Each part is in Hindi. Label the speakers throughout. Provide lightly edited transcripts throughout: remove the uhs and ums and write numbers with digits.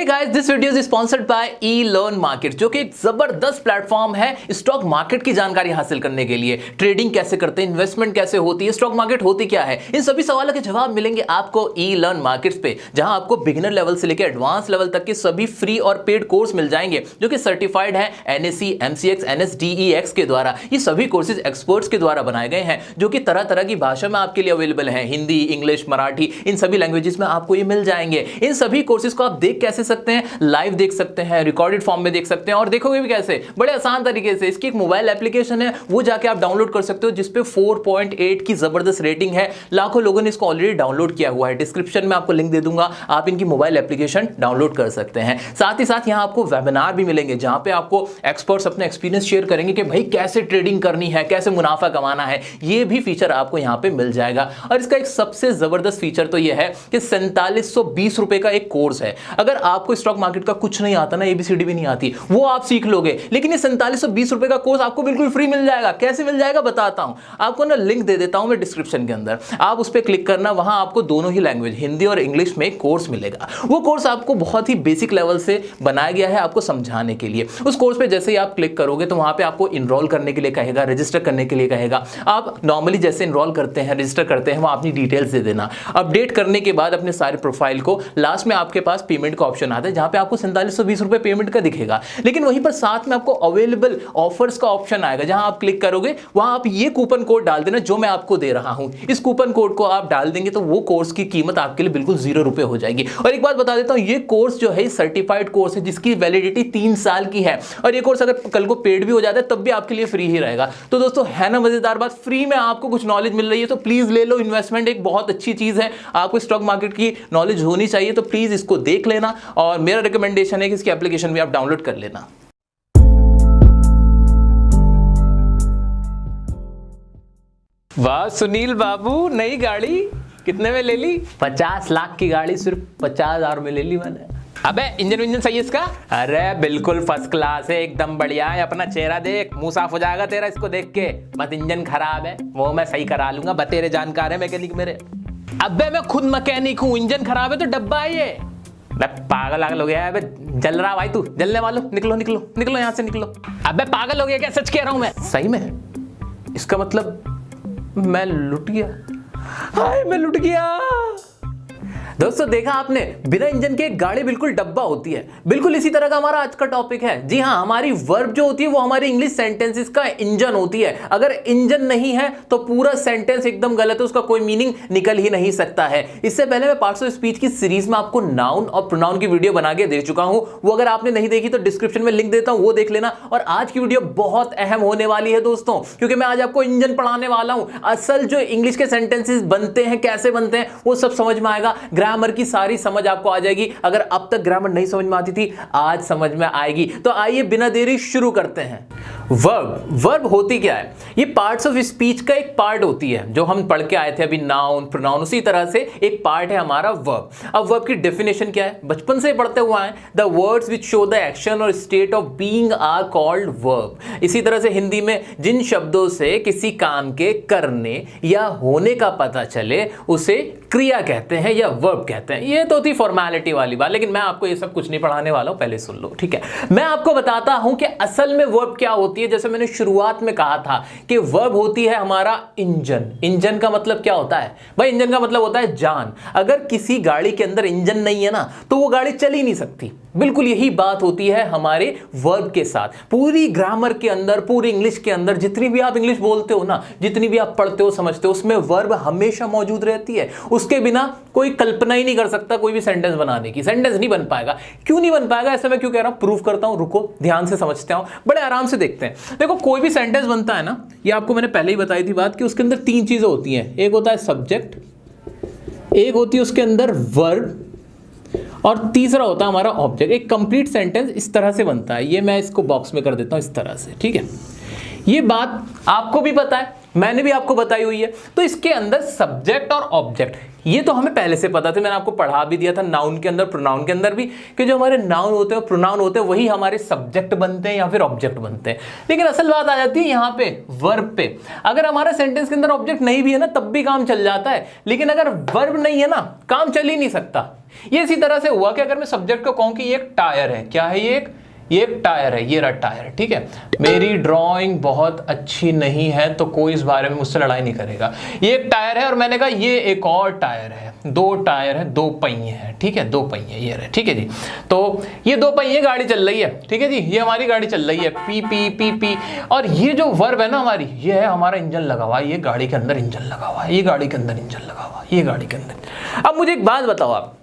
Speaker 1: Hey guys, this video is sponsored by e learn market, जो कि एक जबरदस्त प्लेटफॉर्म है स्टॉक मार्केट की जानकारी हासिल करने के लिए। ट्रेडिंग कैसे करते हैं, इन्वेस्टमेंट कैसे होती है, स्टॉक मार्केट होती क्या है, इन सभी सवालों के जवाब मिलेंगे आपको ई-लर्न मार्केट्स पे, जहां आपको बिगिनर लेवल से लेकर एडवांस लेवल तक के सभी फ्री और पेड कोर्स मिल जाएंगे, जो कि सर्टिफाइड है NSE, MCX, NSDEX के द्वारा। ये सभी कोर्सेज एक्सपर्ट्स के द्वारा बनाए गए हैं, जो कि तरह तरह की भाषा में आपके लिए अवेलेबल है। हिंदी, इंग्लिश, मराठी, इन सभी लैंग्वेजेस में आपको ये मिल जाएंगे। इन सभी कोर्सेज को आप देख कैसे सकते हैं, लाइव देख सकते हैं, रिकॉर्डेड फॉर्म में देख सकते हैं, और देखोगे भी कैसे, बड़े आसान तरीके से। इसकी एक मोबाइल एप्लीकेशन है, वो जाके आप डाउनलोड कर सकते हो, जिसपे 4.8 की जबरदस्त रेटिंग है। लाखों लोगों ने इसको ऑलरेडी डाउनलोड किया हुआ है। डिस्क्रिप्शन में आपको लिंक दे दूंगा, आप इनकी मोबाइल एप्लीकेशन डाउनलोड कर सकते हैं। साथ ही साथ यहाँ आपको वेबिनार भी मिलेंगे, जहां पे आपको एक्सपर्ट्स अपने एक्सपीरियंस शेयर करेंगे कि भाई कैसे ट्रेडिंग करनी है, कैसे मुनाफा कमाना है। ये भी फीचर आपको यहाँ पे मिल जाएगा। और इसका एक सबसे जबरदस्त फीचर तो यह है कि 4720 रुपए का एक कोर्स है। अगर आपको स्टॉक मार्केट का कुछ नहीं आता ना, ABCD भी नहीं आती, वो आप सीख लोगे, लेकिन ये 4720 रुपए का कोर्स आपको बिल्कुल फ्री मिल जाएगा। कैसे मिल जाएगा बताता हूं आपको ना, लिंक दे देता हूं मैं डिस्क्रिप्शन के अंदर, आप उस पर क्लिक करना। वहां आपको दोनों ही लैंग्वेज, हिंदी और इंग्लिश में कोर्स मिलेगा। वो कोर्स आपको बहुत ही बेसिक लेवल से बनाया गया है आपको समझाने के लिए। उस कोर्स पे जैसे ही आप क्लिक करोगे तो वहां पे आपको इनरोल करने के लिए कहेगा, रजिस्टर करने के लिए कहेगा। आप नॉर्मली जैसे इनरोल करते हैं, रजिस्टर करते हैं, वहां अपनी डिटेल्स दे देना। अपडेट करने के बाद अपने सारे प्रोफाइल को, लास्ट में आपके पास पेमेंट का ऑप्शन आता है, जहां पे आपको 4720 रुपए पेमेंट का दिखेगा। लेकिन वहीं पर साथ में आपको अवेलेबल ऑफर्स का ऑप्शन आएगा, जहां आप क्लिक करोगे वहां आप ये कूपन कोड डाल देना, जो मैं आपको दे रहा हूं। इस कूपन कोड को आप डाल देंगे तो वो कोर्स की कीमत आपके लिए बिल्कुल 0 रुपए हो जाएगी। और एक बात बता देता हूं, ये कोर्स जो है सर्टिफाइड कोर्स है, जिसकी वैलिडिटी 3 साल की है। और ये कोर्स अगर कल को पेड भी हो जाता है तब भी आपके लिए फ्री ही रहेगा। तो दोस्तों, है ना मजेदार बात, फ्री में आपको कुछ नॉलेज मिल रही है, तो प्लीज ले लो। इन्वेस्टमेंट एक बहुत अच्छी चीज है, आपको स्टॉक मार्केट की नॉलेज होनी चाहिए, तो प्लीज इसको देख लेना। और मेरा रिकमेंडेशन है कि इसकी एप्लीकेशन भी आप डाउनलोड कर लेना। वाह सुनील बाबू, नई गाड़ी कितने में ले ली? 50 लाख की गाड़ी सिर्फ 50,000 में ले ली मैंने। अबे इंजन सही है इसका? अरे बिल्कुल फर्स्ट क्लास है, एकदम बढ़िया है। अपना चेहरा देख, मुंह साफ हो जाएगा तेरा इसको देख के। बस इंजन खराब है, वो मैं सही करा लूंगा, बतेरे जानकार है मैकेनिक मेरे। अबे मैं खुद मैकेनिक हूँ, इंजन खराब है तो डब्बा है ये। पागल आगल हो गया है, जल रहा भाई तू, जलने वालों, निकलो निकलो निकलो यहाँ से निकलो। अबे पागल हो गया क्या? सच कह रहा हूं मैं। सही में? इसका मतलब मैं लुट गया। हाय मैं लुट गया। दोस्तों देखा आपने, बिना इंजन के एक गाड़ी बिल्कुल डब्बा होती है। बिल्कुल इसी तरह का हमारा आज का टॉपिक है। जी हाँ, हमारी वर्ब जो होती है वो हमारी इंग्लिश सेंटेंसेस का इंजन होती है। अगर इंजन नहीं है तो पूरा सेंटेंस एकदम गलत है, उसका कोई मीनिंग निकल ही नहीं सकता है। इससे पहले मैं पार्ट्स ऑफ स्पीच की सीरीज में आपको नाउन और प्रोनाउन की वीडियो बना के दे चुका हूं। वो अगर आपने नहीं देखी तो डिस्क्रिप्शन में लिंक देता हूं, वो देख लेना। और आज की वीडियो बहुत अहम होने वाली है दोस्तों, क्योंकि मैं आज आपको इंजन पढ़ाने वाला हूं। असल जो इंग्लिश के सेंटेंसेस बनते हैं, कैसे बनते हैं, वो सब समझ में आएगा। ग्रामर की सारी समझ आपको आ जाएगी। अगर अब तक ग्रामर नहीं समझ में आती थी, आज समझ में आएगी। तो आइए बिना देरी शुरू करते हैं। वर्ब होती क्या है? ये पार्ट्स ऑफ स्पीच का एक पार्ट होती है, जो हम पढ़ के आए थे अभी, नाउन प्रोनाउन, उसी तरह से एक पार्ट है हमारा वर्ब। अब वर्ब की डेफिनेशन क्या है? बचपन से पढ़ते हुए आए, the words which show the action और state of being are called verb. इसी तरह से हिंदी में जिन शब्दों से किसी काम के करने या होने का पता चले, उसे क्रिया कहते हैं या वर्ब कहते हैं। ये तो थी फॉर्मेलिटी वाली बात, लेकिन मैं आपको ये सब कुछ नहीं पढ़ाने वाला हूं, पहले सुन लो, ठीक है? मैं आपको बताता हूं कि असल में वर्ब क्या होती है। जैसे मैंने शुरुआत में कहा था कि वर्ब होती है हमारा इंजन। इंजन का मतलब क्या होता है भाई? इंजन का मतलब होता है जान। अगर किसी गाड़ी के अंदर इंजन नहीं है ना, तो वो गाड़ी चल ही नहीं सकती। बिल्कुल यही बात होती है हमारे वर्ब के साथ। पूरी ग्रामर के अंदर, पूरी इंग्लिश के अंदर, जितनी भी आप इंग्लिश बोलते हो ना, जितनी भी आप पढ़ते हो समझते हो, उसमें वर्ब हमेशा मौजूद रहती है। उसके बिना कोई कल्पना ही नहीं कर सकता कोई भी सेंटेंस बनाने की। सेंटेंस नहीं बन पाएगा। क्यों नहीं बन पाएगा, ऐसा मैं क्यों कह रहा हूं, प्रूफ करता हूं। रुको, ध्यान से समझते हो, बड़े आराम से देखते हैं। देखो, कोई भी सेंटेंस बनता है ना, ये आपको मैंने पहले ही बताई थी बात, कि उसके अंदर 3 चीजें होती हैं। एक होता है सब्जेक्ट, एक होती है उसके अंदर वर्ब, और तीसरा होता है हमारा ऑब्जेक्ट। एक कंप्लीट सेंटेंस इस तरह से बनता है। ये मैं इसको बॉक्स में कर देता हूं इस तरह से, ठीक है? ये बात आपको भी पता है, मैंने भी आपको बताई हुई है। तो इसके अंदर सब्जेक्ट और ऑब्जेक्ट, ये तो हमें पहले से पता था, मैंने आपको पढ़ा भी दिया था नाउन के अंदर, प्रोनाउन के अंदर भी, कि जो हमारे नाउन होते हैं, प्रोनाउन होते हैं, वही हमारे सब्जेक्ट बनते हैं या फिर ऑब्जेक्ट बनते हैं। लेकिन असल बात आ जाती है यहाँ पे वर्ब पे। अगर हमारे सेंटेंस के अंदर ऑब्जेक्ट नहीं भी है ना, तब भी काम चल जाता है। लेकिन अगर वर्ब नहीं है ना, काम चल ही नहीं सकता। ये इसी तरह से हुआ कि अगर मैं सब्जेक्ट को कहूं कि ये एक टायर है, क्या है ये एक टायर है, ये रहा टायर, ठीक है। मेरी ड्राइंग बहुत अच्छी नहीं है तो कोई इस बारे में मुझसे लड़ाई नहीं करेगा। ये एक टायर है और मैंने कहा ये एक और टायर है, 2 टायर है, 2 पहिए हैं, ठीक है, 2 पहिए ये रहे, ठीक है जी। तो ये 2 पहिए गाड़ी चल रही है, ठीक है जी, ये हमारी गाड़ी चल रही है, पी पी पी पी। और ये जो वर्ब है ना हमारी, ये है हमारा इंजन लगा हुआ है, ये गाड़ी के अंदर इंजन लगा हुआ है, ये गाड़ी के अंदर इंजन लगा हुआ है, ये गाड़ी के अंदर। अब मुझे एक बात बताओ आप,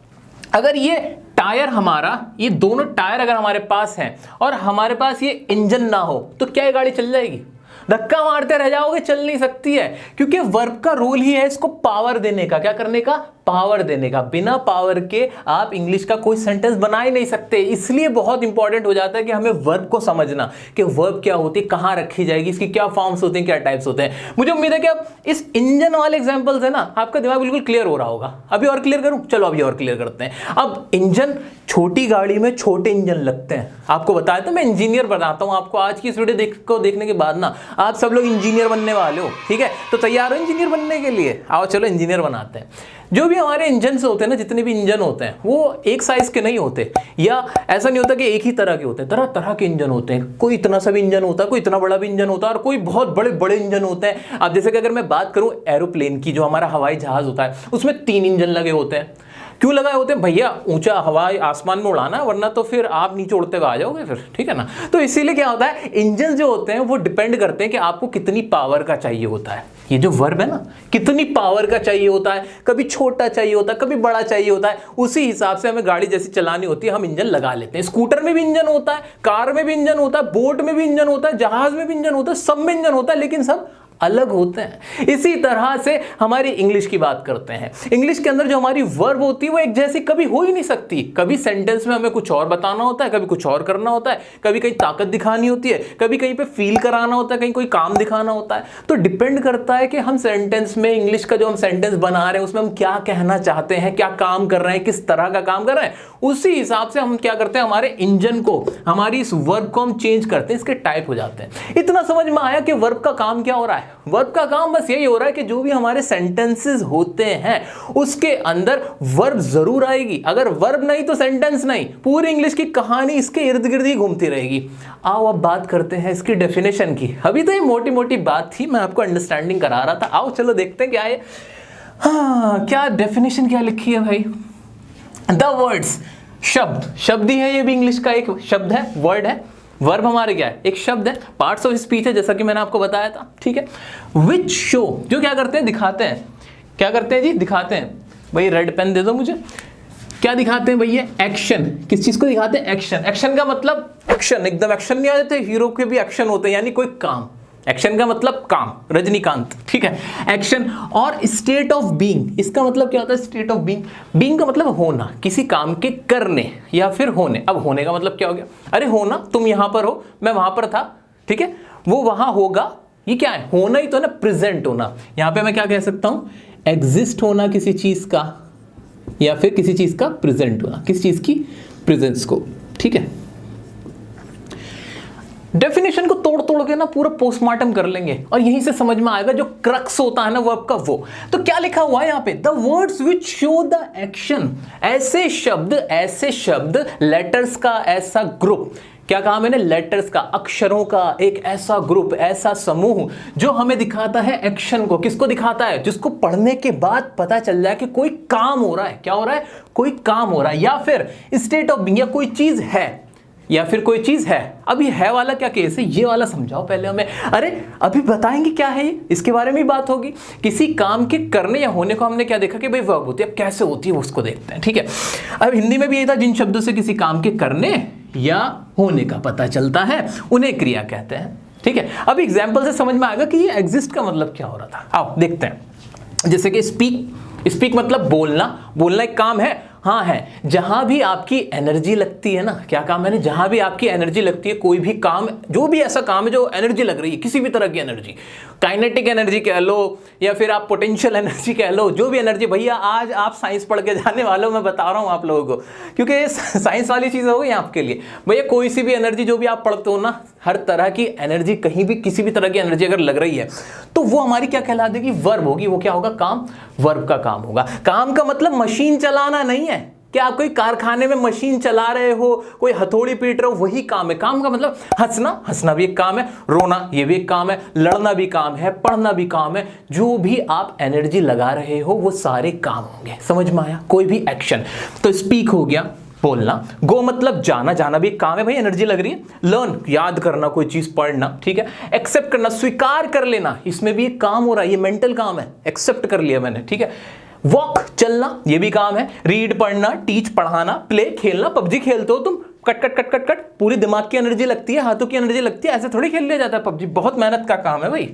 Speaker 1: अगर ये टायर हमारा, ये दोनों टायर अगर हमारे पास हैं और हमारे पास ये इंजन ना हो तो क्या ये गाड़ी चल जाएगी? धक्का मारते रह जाओगे, चल नहीं सकती है, क्योंकि वर्ब का रोल ही है इसको पावर देने का। क्या करने का? पावर देने का। बिना पावर के आप इंग्लिश का कोई सेंटेंस बना ही नहीं सकते। इसलिए बहुत इंपॉर्टेंट हो जाता है कि हमें वर्ब को समझना कि वर्ब क्या होती है, कहां रखी जाएगी, इसकी क्या फॉर्म्स होते हैं, क्या टाइप्स होते हैं। मुझे उम्मीद है कि अब इस इंजन वाले एग्जांपल से ना आपका दिमाग बिल्कुल क्लियर हो रहा होगा। अभी और क्लियर करूं? चलो अभी और क्लियर करते हैं। अब इंजन, छोटी गाड़ी में छोटे इंजन लगते हैं। आपको बताया तो मैं इंजीनियर बनाता हूं आपको। आज की इस वीडियो देखने के बाद ना आप सब लोग इंजीनियर बनने वाले हो, ठीक है? तो तैयार हो इंजीनियर बनने के लिए? आओ चलो इंजीनियर बनाते हैं। जो भी हमारे इंजन होते हैं ना, जितने भी इंजन होते हैं वो एक साइज के नहीं होते, या ऐसा नहीं होता कि एक ही तरह के होते हैं। तरह तरह के इंजन होते हैं। कोई इतना सा भी इंजन होता है, कोई इतना बड़ा भी इंजन होता है, और कोई बहुत बड़े बड़े इंजन होते हैं। अब जैसे कि अगर मैं बात करूं एरोप्लेन की, जो हमारा हवाई जहाज होता है, उसमें 3 इंजन लगे होते हैं। क्यों लगाए होते हैं भैया? ऊंचा हवाई आसमान में उड़ाना, वरना तो फिर आप नीचे उड़ते हुए आ जाओगे फिर, ठीक है ना? तो इसीलिए क्या होता है, इंजन जो होते हैं वो डिपेंड करते हैं कि आपको कितनी पावर का चाहिए होता है। ये जो वर्ब है ना, कितनी पावर का चाहिए होता है, कभी छोटा चाहिए होता है, कभी बड़ा चाहिए होता है। उसी हिसाब से हमें गाड़ी जैसी चलानी होती है, हम इंजन लगा लेते हैं। स्कूटर में भी इंजन होता है, कार में भी इंजन होता है, बोट में भी इंजन होता है, जहाज में भी इंजन होता है, सब में इंजन होता है, लेकिन सब अलग होते हैं। इसी तरह से हमारी इंग्लिश की बात करते हैं। इंग्लिश के अंदर जो हमारी वर्ब होती है वो एक जैसी कभी हो ही नहीं सकती। कभी सेंटेंस में हमें कुछ और बताना होता है, कभी कुछ और करना होता है, कभी कहीं ताकत दिखानी होती है, कभी कहीं पे फील कराना होता है, कहीं कोई काम दिखाना होता है। तो डिपेंड करता है कि हम सेंटेंस में, इंग्लिश का जो हम सेंटेंस बना रहे हैं उसमें हम क्या कहना चाहते हैं, क्या काम कर रहे हैं, किस तरह का काम कर रहे हैं। उसी हिसाब से हम क्या करते हैं, हमारे इंजन को, हमारी इस वर्ब को हम चेंज करते हैं, इसके टाइप हो जाते हैं। इतना समझ में आया कि वर्ब का काम क्या हो रहा है? वर्ब का काम बस यही हो रहा है कि जो भी हमारे सेंटेंसेस होते हैं उसके अंदर वर्ब जरूर आएगी। अगर वर्ब नहीं तो सेंटेंस नहीं। पूरी इंग्लिश की कहानी इसके इर्द गिर्द ही घूमती रहेगी। आओ अब बात करते हैं इसकी डेफिनेशन की। अभी तो ये मोटी मोटी बात थी, मैं आपको अंडरस्टैंडिंग करा रहा था। आओ चलो देखते हैं क्या है। हाँ, क्या डेफिनेशन क्या लिखी है भाई? द वर्ड्स, शब्द, शब्द ही है, ये भी इंग्लिश का एक शब्द है, वर्ड है। वर्ब हमारे क्या है? एक शब्द है, पार्ट्स ऑफ स्पीच है, जैसा कि मैंने आपको बताया था, ठीक है। विच शो, जो क्या करते हैं, दिखाते हैं। क्या करते हैं जी? दिखाते हैं। भाई रेड पेन दे दो मुझे। क्या दिखाते हैं भैया? एक्शन। किस चीज को दिखाते हैं? एक्शन। एक्शन का मतलब एक्शन, एकदम एक्शन नहीं आ जाते, हीरो के भी एक्शन होते हैं, यानी कोई काम। एक्शन का मतलब काम, रजनीकांत, ठीक है। एक्शन। और स्टेट ऑफ बीइंग, इसका मतलब क्या होता है? State of being. बीइंग का मतलब होना, किसी काम के करने या फिर होने। अब होने का मतलब क्या हो गया? अरे होना, तुम यहां पर हो, मैं वहां पर था, ठीक है, वो वहां होगा, ये क्या है? होना ही तो है ना, प्रेजेंट होना। यहां पे मैं क्या कह सकता हूं? एग्जिस्ट होना किसी चीज का, या फिर किसी चीज का प्रेजेंट होना, किसी चीज की प्रेजेंस को, ठीक है। डेफिनेशन को तोड़ तोड़ के ना पूरा पोस्टमार्टम कर लेंगे और यहीं से समझ में आएगा जो क्रक्स होता है ना वर्ब का वो। तो क्या लिखा हुआ है यहाँ पे? The words which show the action. ऐसे शब्द, लेटर्स का ऐसा ग्रुप। क्या कहा मैंने? लेटर्स का, अक्षरों का एक ऐसा ग्रुप, ऐसा समूह जो हमें दिखाता है एक्शन को। किसको दिखाता है? जिसको पढ़ने के बाद पता चल जाए कि कोई काम हो रहा है। क्या हो रहा है? कोई काम हो रहा है। या फिर स्टेट ऑफ बीइंग, या कोई चीज है, या फिर कोई चीज है। अब ये है वाला क्या केस है? ये वाला समझाओ पहले हमें। अरे अभी बताएंगे क्या है ये, इसके बारे में ही बात होगी। किसी काम के करने या होने को हमने क्या देखा कि भाई वर्ब होती है। अब कैसे होती है वो उसको देखते हैं, ठीक है। अब हिंदी में भी यही था, जिन शब्दों से किसी काम के करने या होने का पता चलता है उन्हें क्रिया कहते हैं, ठीक है। अब एग्जाम्पल से समझ में आएगा कि ये एग्जिस्ट का मतलब क्या हो रहा था। आओ देखते हैं। जैसे कि स्पीक मतलब बोलना। बोलना एक काम है, हाँ है। जहां भी आपकी एनर्जी लगती है ना, क्या काम है ना, जहां भी आपकी एनर्जी लगती है, कोई भी काम, जो भी ऐसा काम है जो एनर्जी लग रही है, किसी भी तरह की एनर्जी, काइनेटिक एनर्जी कह लो या फिर आप पोटेंशियल एनर्जी कह लो, जो भी एनर्जी। भैया आज आप साइंस पढ़ के जाने वाले हो, मैं बता रहा हूं आप लोगों को, क्योंकि ये साइंस वाली चीज हो गई आपके लिए। भैया कोई सी भी एनर्जी जो भी आप पढ़ते हो ना, हर तरह की एनर्जी, कहीं भी किसी भी तरह की एनर्जी अगर लग रही है तो वो हमारी क्या कहला देगी? वर्ब होगी। वो क्या होगा? काम। वर्ब का काम होगा। काम का मतलब मशीन चलाना नहीं है। कि आप कोई कारखाने में मशीन चला रहे हो, कोई हथौड़ी पीट रहे हो, वही काम है। काम का मतलब हंसना भी एक काम है, रोना ये भी एक काम है, लड़ना भी काम है, पढ़ना भी काम है। जो भी आप एनर्जी लगा रहे हो वो सारे काम होंगे। समझ में आया? कोई भी एक्शन। तो स्पीक हो गया, बोलना। गो मतलब जाना भी एक काम है भाई, एनर्जी लग रही है। लर्न याद करना, कोई चीज पढ़ना, ठीक है। एक्सेप्ट करना, स्वीकार कर लेना, इसमें भी एक काम हो रहा है, ये मेंटल काम है, एक्सेप्ट कर लिया मैंने, ठीक है। वॉक चलना, ये भी काम है। रीड पढ़ना, टीच पढ़ाना, प्ले खेलना, पबजी खेलते हो तुम, cut cut cut cut cut, पूरी दिमाग की एनर्जी लगती है, हाथों की एनर्जी लगती है, ऐसे थोड़ी खेल लिया जाता है पबजी, बहुत मेहनत का काम है भाई।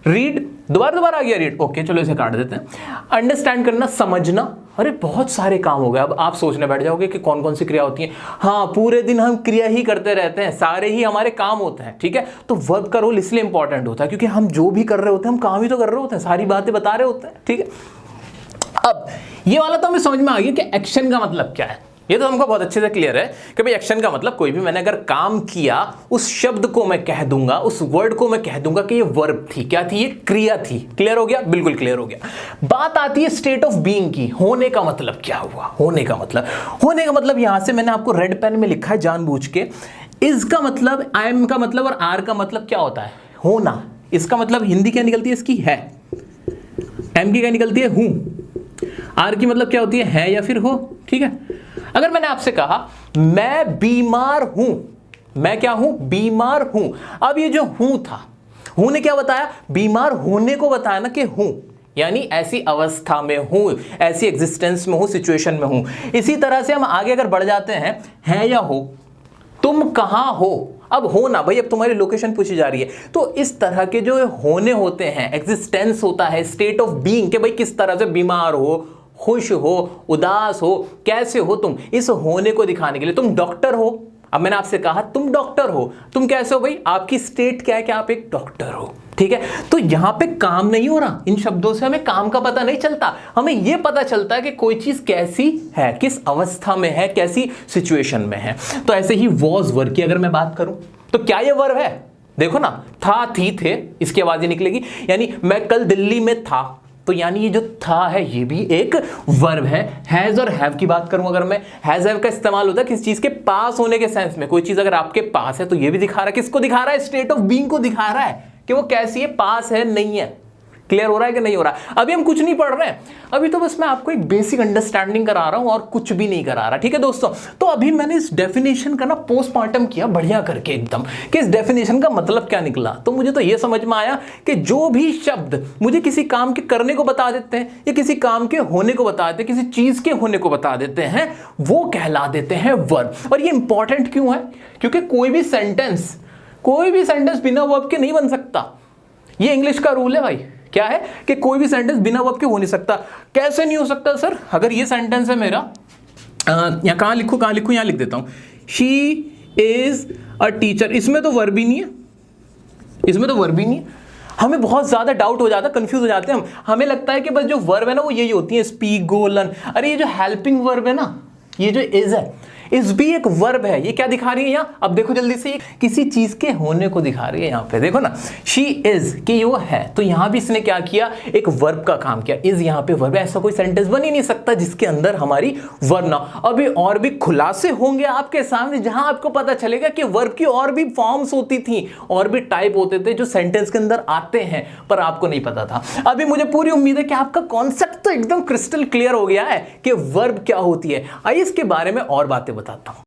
Speaker 1: रीड, दोबारा आ गया रीड, ओके चलो इसे काट देते हैं। अंडरस्टैंड करना, समझना, अरे बहुत सारे काम हो गए। अब आप सोचने बैठ जाओगे कि कौन कौन सी क्रिया होती है। हाँ, पूरे दिन हम क्रिया ही करते रहते हैं, सारे ही हमारे काम होते हैं, ठीक है। तो वर्ब का रोल इसलिए इंपॉर्टेंट होता है क्योंकि हम जो भी कर रहे होते हैं, हम काम ही तो कर रहे होते हैं, सारी बातें बता रहे होते हैं, ठीक है। अब ये वाला तो हमें समझ में आ गया कि एक्शन का मतलब क्या है। ये तो हमको बहुत अच्छे से क्लियर है कि भाई एक्शन का मतलब कोई भी मैंने अगर काम किया, उस शब्द को मैं कह दूंगा, उस वर्ड को मैं कह दूंगा कि ये वर्ब थी, क्या थी, ये क्रिया थी। क्लियर हो गया? बिल्कुल क्लियर हो गया। बात आती है स्टेट ऑफ बीइंग की। होने का मतलब क्या हुआ? होने का मतलब यहां से मैंने आपको रेड पेन में लिखा है जानबूझ के। इज का मतलब, आई एम का मतलब और आर का मतलब क्या होता है? होना। इसका मतलब हिंदी क्या निकलती है इसकी? है। एम की क्या निकलती है? हूं। आर की मतलब क्या होती है या फिर हो, ठीक है। अगर मैंने आपसे कहा मैं बीमार हूं, मैं क्या हूं? बीमार हूं। अब ये जो हूं था, हूं ने क्या बताया? बीमार होने को बताया ना कि हूं, यानी ऐसी अवस्था में हूं, ऐसी एग्जिस्टेंस में हूं, सिचुएशन में हूं। इसी तरह से हम आगे अगर बढ़ जाते हैं, है या हो, तुम कहां हो। अब हो ना भाई, अब तुम्हारी लोकेशन पूछी जा रही है। तो इस तरह के जो होने होते हैं, एग्जिस्टेंस होता है, स्टेट ऑफ बीइंग, कि भाई किस तरह से बीमार हो, खुश हो, उदास हो, कैसे हो तुम, इस होने को दिखाने के लिए। तुम डॉक्टर हो, अब मैंने आपसे कहा तुम डॉक्टर हो, तुम कैसे हो भाई, आपकी स्टेट क्या है कि आप एक डॉक्टर हो, ठीक है। तो यहां पे काम नहीं हो रहा, इन शब्दों से हमें काम का पता नहीं चलता, हमें यह पता चलता है कि कोई चीज कैसी है, किस अवस्था में है, कैसी सिचुएशन में है। तो ऐसे ही वॉज वर्ब की अगर मैं बात करूं तो क्या यह वर्ब है? देखो ना, था, थी, थे, इसकी आवाज ही निकलेगी। यानी मैं कल दिल्ली में था, तो यानी ये जो था है ये भी एक वर्ब है। हैज और हैव की बात करूं अगर मैं, हैज हैव का इस्तेमाल होता है किसी चीज के पास होने के सेंस में। कोई चीज अगर आपके पास है तो ये भी दिखा रहा है, किसको दिखा रहा है? स्टेट ऑफ बीइंग को दिखा रहा है कि वो कैसी है, पास है, नहीं है। क्लियर हो रहा है कि नहीं हो रहा? अभी हम कुछ नहीं पढ़ रहे हैं, अभी तो बस मैं आपको एक बेसिक अंडरस्टैंडिंग करा रहा हूं और कुछ भी नहीं करा रहा, ठीक है दोस्तों। तो अभी मैंने इस डेफिनेशन का ना पोस्टमार्टम किया बढ़िया करके एकदम, कि इस डेफिनेशन का मतलब क्या निकला। तो मुझे तो यह समझ में आया कि जो भी शब्द मुझे किसी काम के करने को बता देते हैं या किसी काम के होने को बता देते हैं, किसी चीज के होने को बता देते हैं, वो कहला देते हैं वर्ब। और ये इंपॉर्टेंट क्यों है? क्योंकि कोई भी सेंटेंस बिना वर्ब के नहीं बन सकता। ये इंग्लिश का रूल है भाई। क्या है कि कोई भी सेंटेंस बिना वर्ब के हो नहीं सकता। कैसे नहीं हो सकता सर? अगर ये सेंटेंस है मेरा, यहाँ कहाँ लिखूँ, यहाँ लिख देता हूँ, शी इज अ टीचर, इसमें तो वर्ब ही नहीं है, हमें बहुत ज्यादा डाउट हो जाता है, कंफ्यूज हो जाते हैं हम। हमें लगता है कि बस जो वर्ब है ना वो यही होती है, स्पीक, गो, लर्न। अरे ये जो हेल्पिंग वर्ब है ना, ये जो इज है, इस भी एक वर्ब है। ये क्या दिखा रही है यहाँ? अब देखो जल्दी से, किसी चीज के होने को दिखा रही है। यहाँ पे देखो ना, शी इज, कि वो है, तो यहाँ भी इसने क्या किया? एक वर्ब का काम किया। इज यहाँ पे वर्ब है। ऐसा कोई सेंटेंस बन ही नहीं सकता जिसके अंदर हमारी वर्ब ना। अभी और भी खुलासे होंगे आपके सामने, जहां आपको पता चलेगा कि वर्ब की और भी फॉर्म्स होती थी, और भी टाइप होते थे जो सेंटेंस के अंदर आते हैं, पर आपको नहीं पता था। अभी मुझे पूरी उम्मीद है कि आपका कॉन्सेप्ट तो एकदम क्रिस्टल क्लियर हो गया है कि वर्ब क्या होती है। आइए इसके बारे में और बातें बताता हूं।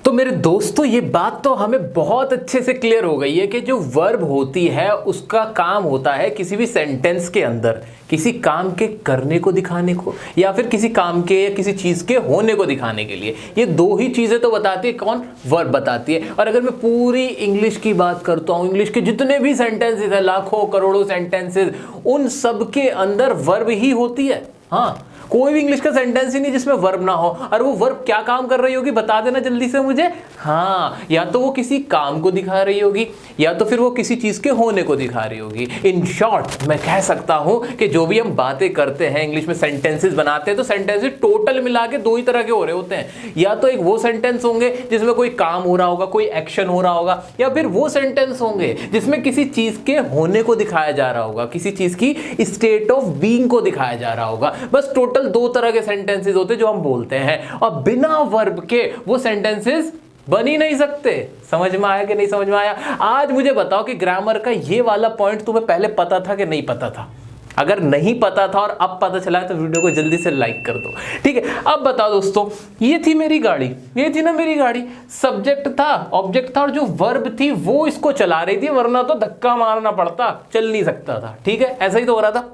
Speaker 1: तो मेरे दोस्तों, ये बात तो हमें बहुत अच्छे से क्लियर हो गई है कि जो वर्ब होती है उसका काम होता है किसी भी सेंटेंस के अंदर किसी काम के करने को दिखाने को, या फिर किसी काम के या किसी चीज के होने को दिखाने के लिए। ये दो ही चीजें तो बताती है, कौन? वर्ब बताती है। और अगर मैं पूरी इंग्लिश की बात करता हूं, इंग्लिश के जितने भी सेंटेंसेस है, लाखों करोड़ों सेंटेंसेस, उन सब के अंदर वर्ब ही होती है। हाँ, कोई भी इंग्लिश का सेंटेंस ही नहीं जिसमें वर्ब ना हो। और वो वर्ब क्या काम कर रही होगी, बता देना जल्दी से मुझे। हाँ, या तो वो किसी काम को दिखा रही होगी, या तो फिर वो किसी चीज के होने को दिखा रही होगी। इन शॉर्ट मैं कह सकता हूं कि जो भी हम बातें करते हैं, इंग्लिश में सेंटेंसेस बनाते हैं, तो सेंटेंसेस टोटल मिला के दो ही तरह के हो रहे होते हैं। या तो एक वो सेंटेंस होंगे जिसमें कोई काम हो रहा होगा, कोई एक्शन हो रहा होगा, या फिर वो सेंटेंस होंगे जिसमें किसी चीज के होने को दिखाया जा रहा होगा, किसी चीज की स्टेट ऑफ बीइंग को दिखाया जा रहा होगा। बस टोटल टोटल 2 तरह के सेंटेंसेस होते हैं जो हम बोलते हैं, और बिना वर्ब के वो सेंटेंसेस बन ही नहीं सकते। समझ में आया कि नहीं समझ में आया? आज मुझे बताओ कि ग्रामर का ये वाला पॉइंट तुम्हें पहले पता था कि नहीं पता था? अगर नहीं पता था और अब पता चला तो वीडियो को जल्दी से लाइक कर दो, ठीक है। अब बताओ दोस्तों, ये थी मेरी गाड़ी, ये थी ना मेरी गाड़ी, सब्जेक्ट था, ऑब्जेक्ट था, और जो वर्ब थी वो इसको चला रही थी, वरना तो धक्का मारना पड़ता, चल नहीं सकता था, ठीक है। ऐसा ही तो हो रहा था।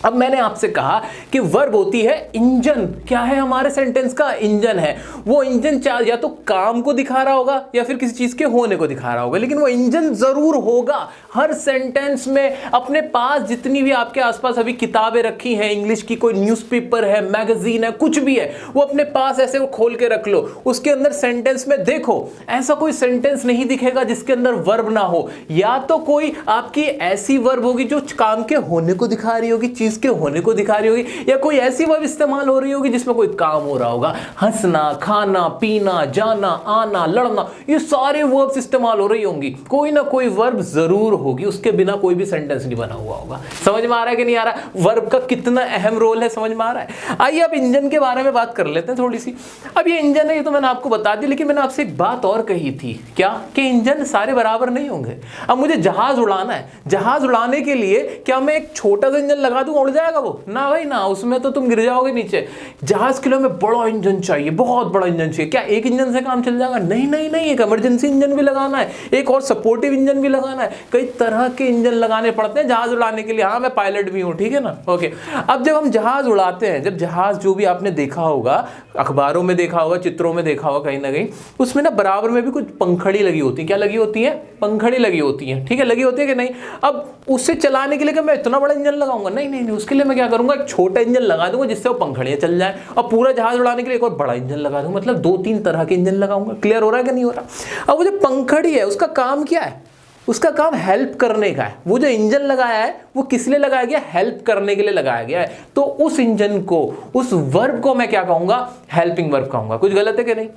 Speaker 1: अब मैंने आपसे कहा कि वर्ब होती है इंजन। क्या है हमारे सेंटेंस का? इंजन है। वो इंजन या तो काम को दिखा रहा होगा या फिर किसी चीज के होने को दिखा रहा होगा, लेकिन वो इंजन जरूर होगा हर सेंटेंस में। अपने पास जितनी भी आपके आसपास अभी किताबें रखी हैं, इंग्लिश की कोई न्यूज़पेपर है, मैगजीन है, कुछ भी है, वो अपने पास ऐसे वो खोल के रख लो, उसके अंदर सेंटेंस में देखो, ऐसा कोई सेंटेंस नहीं दिखेगा जिसके अंदर वर्ब ना हो। या तो कोई आपकी ऐसी वर्ब होगी जो काम के होने को दिखा रही होगी, चीज के होने को दिखा रही होगी, या कोई ऐसी वर्ब इस्तेमाल हो रही होगी जिसमें कोई काम हो रहा होगा। हंसना, खाना, पीना, जाना, आना, लड़ना, ये सारे वर्ब्स इस्तेमाल हो रही होंगी। कोई ना कोई वर्ब जरूर होगी, उसके बिना कोई भी सेंटेंस नहीं बना हुआ होगा। समझ में आ रहा है कि नहीं आ रहा? वर्ब का कितना अहम रोल है, समझ में आ रहा है? आइए अब इंजन के बारे में बात कर लेते हैं थोड़ी सी। अब ये इंजन है, ये तो मैंने आपको बता दी, लेकिन मैंने आपसे एक बात और कही थी। क्या? कि इंजन सारे बराबर नहीं होंगे। अब मुझे जहाज उड़ाना है, जहाज उड़ाने के लिए क्या मैं एक छोटा सा इंजन लगा दूं, उड़ जाएगा वो? ना भाई ना, उसमें तो तुम गिर जाओगे नीचे। जहाज के लिए हमें बड़ा इंजन चाहिए, बहुत बड़ा इंजन चाहिए। क्या एक इंजन से काम चल जाएगा? नहीं नहीं नहीं, एक इमरजेंसी इंजन भी लगाना है, एक और सपोर्टिव इंजन भी लगाना है, कई तरह के इंजन लगाने पड़ते हैं जहाज उड़ाने के लिए। हाँ, मैं पायलट भी हूँ, ठीक है ना? ओके। अब जब हम जहाज उड़ाते हैं, जब जहाज, जो भी आपने देखा होगा, अखबारों में देखा होगा, चित्रों में देखा होगा कहीं ना कहीं, उसमें ना बराबर में भी कुछ पंखड़ी लगी होती है। क्या लगी होती है? पंखड़ी लगी होती है, ठीक है, लगी होती है कि नहीं? अब उसे चलाने के लिए मैं इतना बड़ा इंजन लगाऊंगा? नहीं नहीं नहीं, उसके लिए मैं क्या करूंगा, एक छोटा इंजन लगा दूंगा जिससे वो पंखड़ियां चल जाए, और पूरा जहाज उड़ाने के लिए एक और बड़ा इंजन लगा दूंगा। मतलब 2-3 तरह के इंजन लगाऊंगा। क्लियर हो रहा है कि नहीं हो रहा? अब वो जो पंखड़ी है उसका काम क्या है? उसका काम हेल्प करने का है। वो जो इंजन लगाया है वो किस लिए लगाया गया? हेल्प करने के लिए लगाया गया है। तो उस इंजन को, उस वर्ब को मैं क्या कहूंगा? हेल्पिंग वर्ब कहूंगा। कुछ गलत है कि नहीं?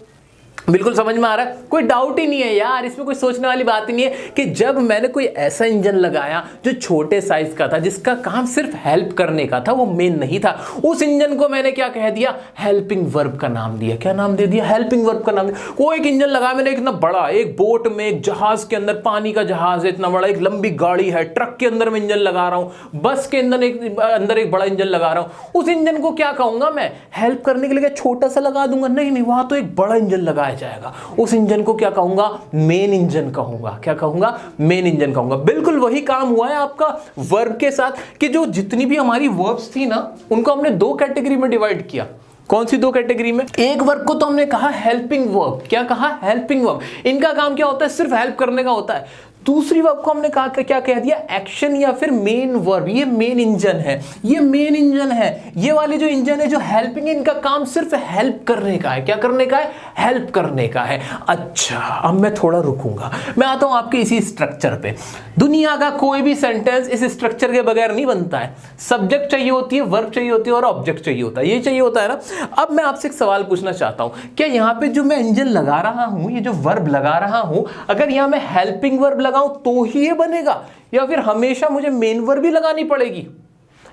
Speaker 1: बिल्कुल समझ में आ रहा है? कोई डाउट ही नहीं है यार, इसमें कोई सोचने वाली बात ही नहीं है कि जब मैंने कोई ऐसा इंजन लगाया जो छोटे साइज का था, जिसका काम सिर्फ हेल्प करने का था, वो मेन नहीं था, उस इंजन को मैंने क्या कह दिया? हेल्पिंग वर्ब का नाम दिया। क्या नाम दे दिया? हेल्पिंग वर्ब का नाम दिया। कोई एक इंजन लगाया मैंने, इतना बड़ा, एक बोट में, एक जहाज के अंदर, पानी का जहाज है इतना बड़ा, एक लंबी गाड़ी है, ट्रक के अंदर मैं इंजन लगा रहा हूं, बस के अंदर एक बड़ा इंजन लगा रहा हूं। उस इंजन को क्या कहूंगा मैं? हेल्प करने के लिए क्या छोटा सा लगा दूंगा? नहीं नहीं, वहां तो एक बड़ा इंजन लगाया जाएगा। उस इंजन को क्या कहूंगा? मेन इंजन कहूंगा। क्या कहूंगा? मेन इंजन कहूंगा। बिल्कुल वही काम हुआ है आपका वर्ब के साथ, कि जो जितनी भी हमारी वर्ब्स थी ना, उनको हमने 2 कैटेगरी में डिवाइड किया। कौन सी 2 कैटेगरी में? एक वर्ब को तो हमने कहा हेल्पिंग वर्ब। क्या कहा? Helping verb. इनका काम क्या होता है? सिर्फ हेल्प करने का होता है। दूसरी वर्ब को हमने कहा, क्या कह दिया? एक्शन या फिर मेन वर्ब। ये मेन इंजन है, ये मेन इंजन है। ये वाले जो इंजन है, जो हेल्पिंग, इनका काम सिर्फ हेल्प करने का है। क्या करने का है? हेल्प करने का है। अच्छा, अब मैं थोड़ा रुकूंगा, मैं आता हूं आपके इसी स्ट्रक्चर पे। दुनिया का कोई भी सेंटेंस इस स्ट्रक्चर के बगैर नहीं बनता है। सब्जेक्ट चाहिए होती है, वर्ब चाहिए होती है, और ऑब्जेक्ट चाहिए होता है। ये चाहिए होता है ना। अब मैं आपसे एक सवाल पूछना चाहता हूं, क्या यहां पे जो मैं इंजन लगा रहा हूं, ये जो वर्ब लगा रहा हूं, अगर यहां मैं हेल्पिंग वर्ब लगाऊं तो ही ये बनेगा, या फिर हमेशा मुझे मेन वर्ब भी लगानी पड़ेगी?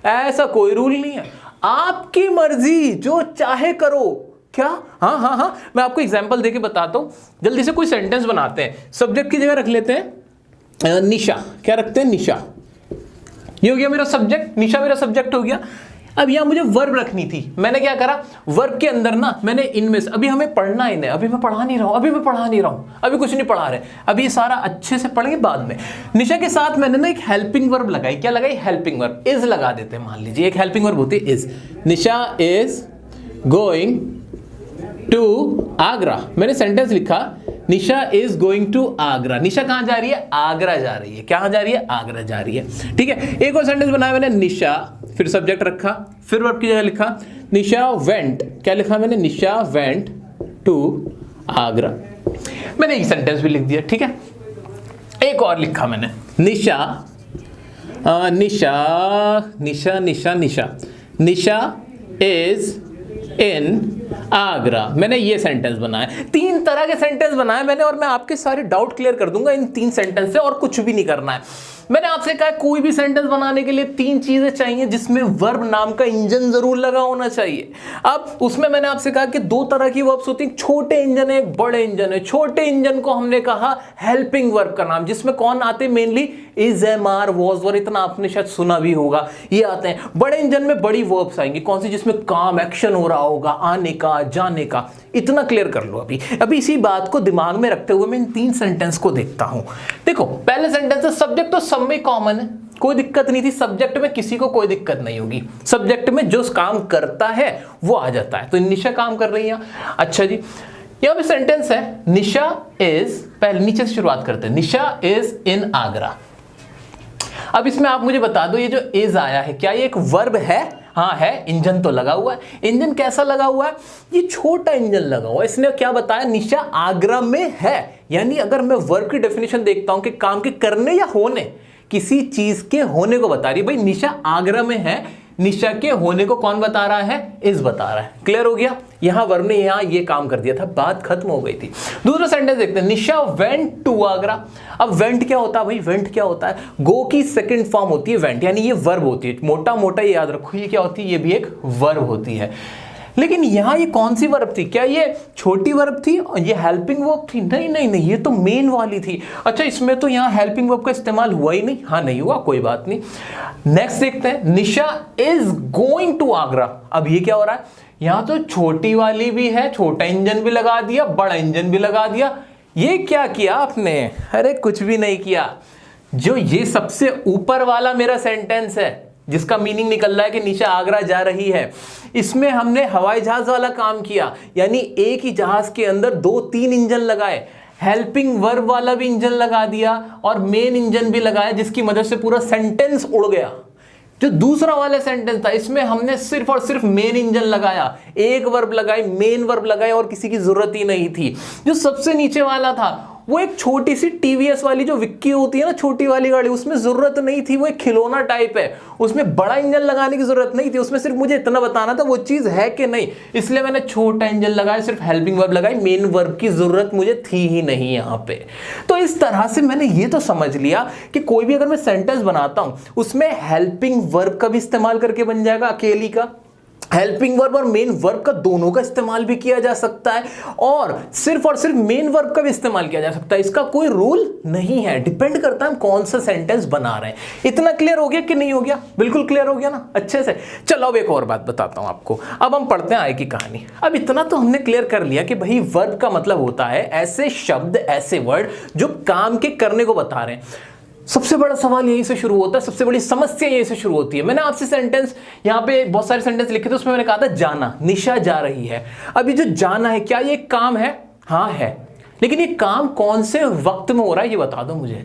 Speaker 1: ऐसा कोई रूल नहीं है, आपकी मर्जी, जो चाहे करो। क्या? हाँ हाँ हाँ, मैं आपको एग्जांपल देके बताता हूं। जल्दी से कोई सेंटेंस बनाते हैं। सब्जेक्ट की जगह रख लेते हैं निशा। क्या रखते हैं? निशा। ये हो गया मेरा सब्जेक्ट, निशा मेरा सब्जेक्ट हो गया। अब यहां मुझे वर्ब रखनी थी। मैंने क्या करा? वर्ब के अंदर ना मैंने इनमें से, अभी हमें पढ़ना ही नहीं, अभी मैं पढ़ा नहीं रहा हूं, अभी कुछ नहीं पढ़ा रहे, अभी ये सारा अच्छे से पढ़ेंगे बाद में। निशा के साथ मैंने ना एक हेल्पिंग वर्ब लगाई। क्या लगाई? Helping verb. इज लगा देते हैं। मान लीजिए एक हेल्पिंग वर्ब होती है is. Nisha is going to Agra. मैंने सेंटेंस लिखा, Nisha is going to Agra. Nisha कहां जा रही है? आगरा जा रही है। कहां जा रही है? आगरा जा रही है। ठीक है। एक और सेंटेंस बनाया मैंने, निशा, फिर सब्जेक्ट रखा, फिर वर्ब की जगह लिखा निशा वेंट। क्या लिखा मैंने? निशा वेंट टू आगरा। मैंने एक सेंटेंस भी लिख दिया। ठीक है। एक और लिखा मैंने, निशा निशा निशा निशा निशा निशा इज इन आगरा। मैंने ये सेंटेंस बनाया, 3 तरह के सेंटेंस बनाए मैंने, और मैं आपके सारे डाउट क्लियर कर दूंगा इन 3 सेंटेंस से, और कुछ भी नहीं करना है। मैंने आपसे कहा कोई भी सेंटेंस बनाने के लिए 3 चीजें चाहिए, जिसमें वर्ब नाम का इंजन जरूर लगा होना चाहिए। अब उसमें मैंने आपसे कहा कि 2 तरह की वर्ब्स होती हैं, छोटे इंजन है, एक बड़े इंजन है। छोटे इंजन को हमने कहा हेल्पिंग वर्ब का नाम, जिसमें कौन आते, mainly is, am, are, was, were, इतना आपने शायद सुना भी होगा, ये आते हैं। बड़े इंजन में बड़ी वर्ब्स आएंगी, कौन सी, जिसमें काम, एक्शन हो रहा होगा, आने का, जाने का। इतना क्लियर कर लो। अभी इसी बात को दिमाग में रखते हुए मैं इन 3 सेंटेंस को देखता हूं। देखो, पहले सेंटेंस है, सब्जेक्ट तो सब में कॉमन है, कोई दिक्कत नहीं थी। सब्जेक्ट में किसी को कोई दिक्कत नहीं होगी, सब्जेक्ट में जो काम करता है वो आ जाता है। तो निशा काम कर रही है। अच्छा जी, यहां पे सेंटेंस है निशा इज, पहले नीचे से शुरुआत करते हैं, निशा इज इन आगरा। अब इसमें आप मुझे बता दो, ये जो इज आया है, क्या ये एक वर्ब है? हाँ है। इंजन तो लगा हुआ है। इंजन कैसा लगा हुआ है? ये छोटा इंजन लगा हुआ है। इसने क्या बताया, निशा आगरा में है। यानी अगर मैं वर्ब की डेफिनेशन देखता हूं कि काम के करने या होने, किसी चीज के होने को बता रही है। भाई निशा आगरा में है, निशा के होने को कौन बता रहा है? इज बता रहा है। क्लियर हो गया? यहां वर्ब ने यहां ये काम कर दिया था, बात खत्म हो गई थी। दूसरा सेंटेंस देखते हैं, निशा वेंट टू आगरा। अब वेंट क्या होता है भाई? वेंट क्या होता है? गो की सेकंड फॉर्म होती है वेंट, यानी ये वर्ब होती है। मोटा मोटा ये याद रखो, ये क्या होती है? ये भी एक वर्ब होती है। लेकिन यहां ये कौन सी वर्ब थी? क्या ये छोटी वर्ब थी और ये हेल्पिंग वर्ब थी? नहीं नहीं नहीं, ये तो मेन वाली थी। अच्छा, इसमें तो यहां हेल्पिंग वर्ब का इस्तेमाल हुआ ही नहीं। हाँ नहीं हुआ, कोई बात नहीं। नेक्स्ट देखते हैं, निशा इज गोइंग टू आगरा। अब ये क्या हो रहा है? यहां तो छोटी वाली भी है, छोटा इंजन भी लगा दिया, बड़ा इंजन भी लगा दिया। ये क्या किया आपने? अरे कुछ भी नहीं किया। जो ये सबसे ऊपर वाला मेरा सेंटेंस है, जिसका मीनिंग निकल रहा है कि निशा आगरा जा रही है, इसमें हमने हवाई जहाज वाला काम किया। यानी एक ही जहाज के अंदर 2-3 इंजन लगाए, हेल्पिंग वर्ब वाला भी इंजन लगा दिया और मेन इंजन भी लगाया, जिसकी मदद से पूरा सेंटेंस उड़ गया। जो दूसरा वाला सेंटेंस था, इसमें हमने सिर्फ और सिर्फ मेन इंजन लगाया, एक वर्ब लगाई, मेन वर्ब लगाई, और किसी की जरूरत ही नहीं थी। जो सबसे नीचे वाला था, वो एक छोटी सी टीवीएस वाली जो विक्की होती है ना, छोटी वाली गाड़ी, उसमें जरूरत नहीं थी, वो एक खिलौना टाइप है, उसमें बड़ा इंजन लगाने की जरूरत नहीं थी। उसमें सिर्फ मुझे इतना बताना था वो चीज है कि नहीं, इसलिए मैंने छोटा इंजन लगाया, सिर्फ हेल्पिंग वर्ब लगाई, मेन वर्ब की जरूरत मुझे थी ही नहीं यहां पे। तो इस तरह से मैंने ये तो समझ लिया कि कोई भी अगर मैं सेंटेंस बनाता हूं, उसमें हेल्पिंग वर्ब का भी इस्तेमाल करके बन जाएगा, अकेली का, हेल्पिंग वर्ब और मेन वर्ब का दोनों का इस्तेमाल भी किया जा सकता है, और सिर्फ मेन वर्ब का भी इस्तेमाल किया जा सकता है। इसका कोई रूल नहीं है, डिपेंड करता है हम कौन सा सेंटेंस बना रहे हैं। इतना क्लियर हो गया कि नहीं हो गया? बिल्कुल क्लियर हो गया ना, अच्छे से। चलो अब एक और बात बताता हूं आपको। अब हम पढ़ते हैं आय की कहानी। अब इतना तो हमने क्लियर कर लिया कि भाई वर्ब का मतलब होता है ऐसे शब्द, ऐसे वर्ड जो काम के करने को बता रहे हैं। सबसे बड़ा सवाल यहीं से शुरू होता है, सबसे बड़ी समस्या यहीं से शुरू होती है। मैंने आपसे सेंटेंस, यहाँ पे बहुत सारे सेंटेंस लिखे थे, उसमें मैंने कहा था जाना, निशा जा रही है। अब ये जो जाना है, क्या ये काम है? हाँ है। लेकिन ये काम कौन से वक्त में हो रहा है, ये बता दो मुझे।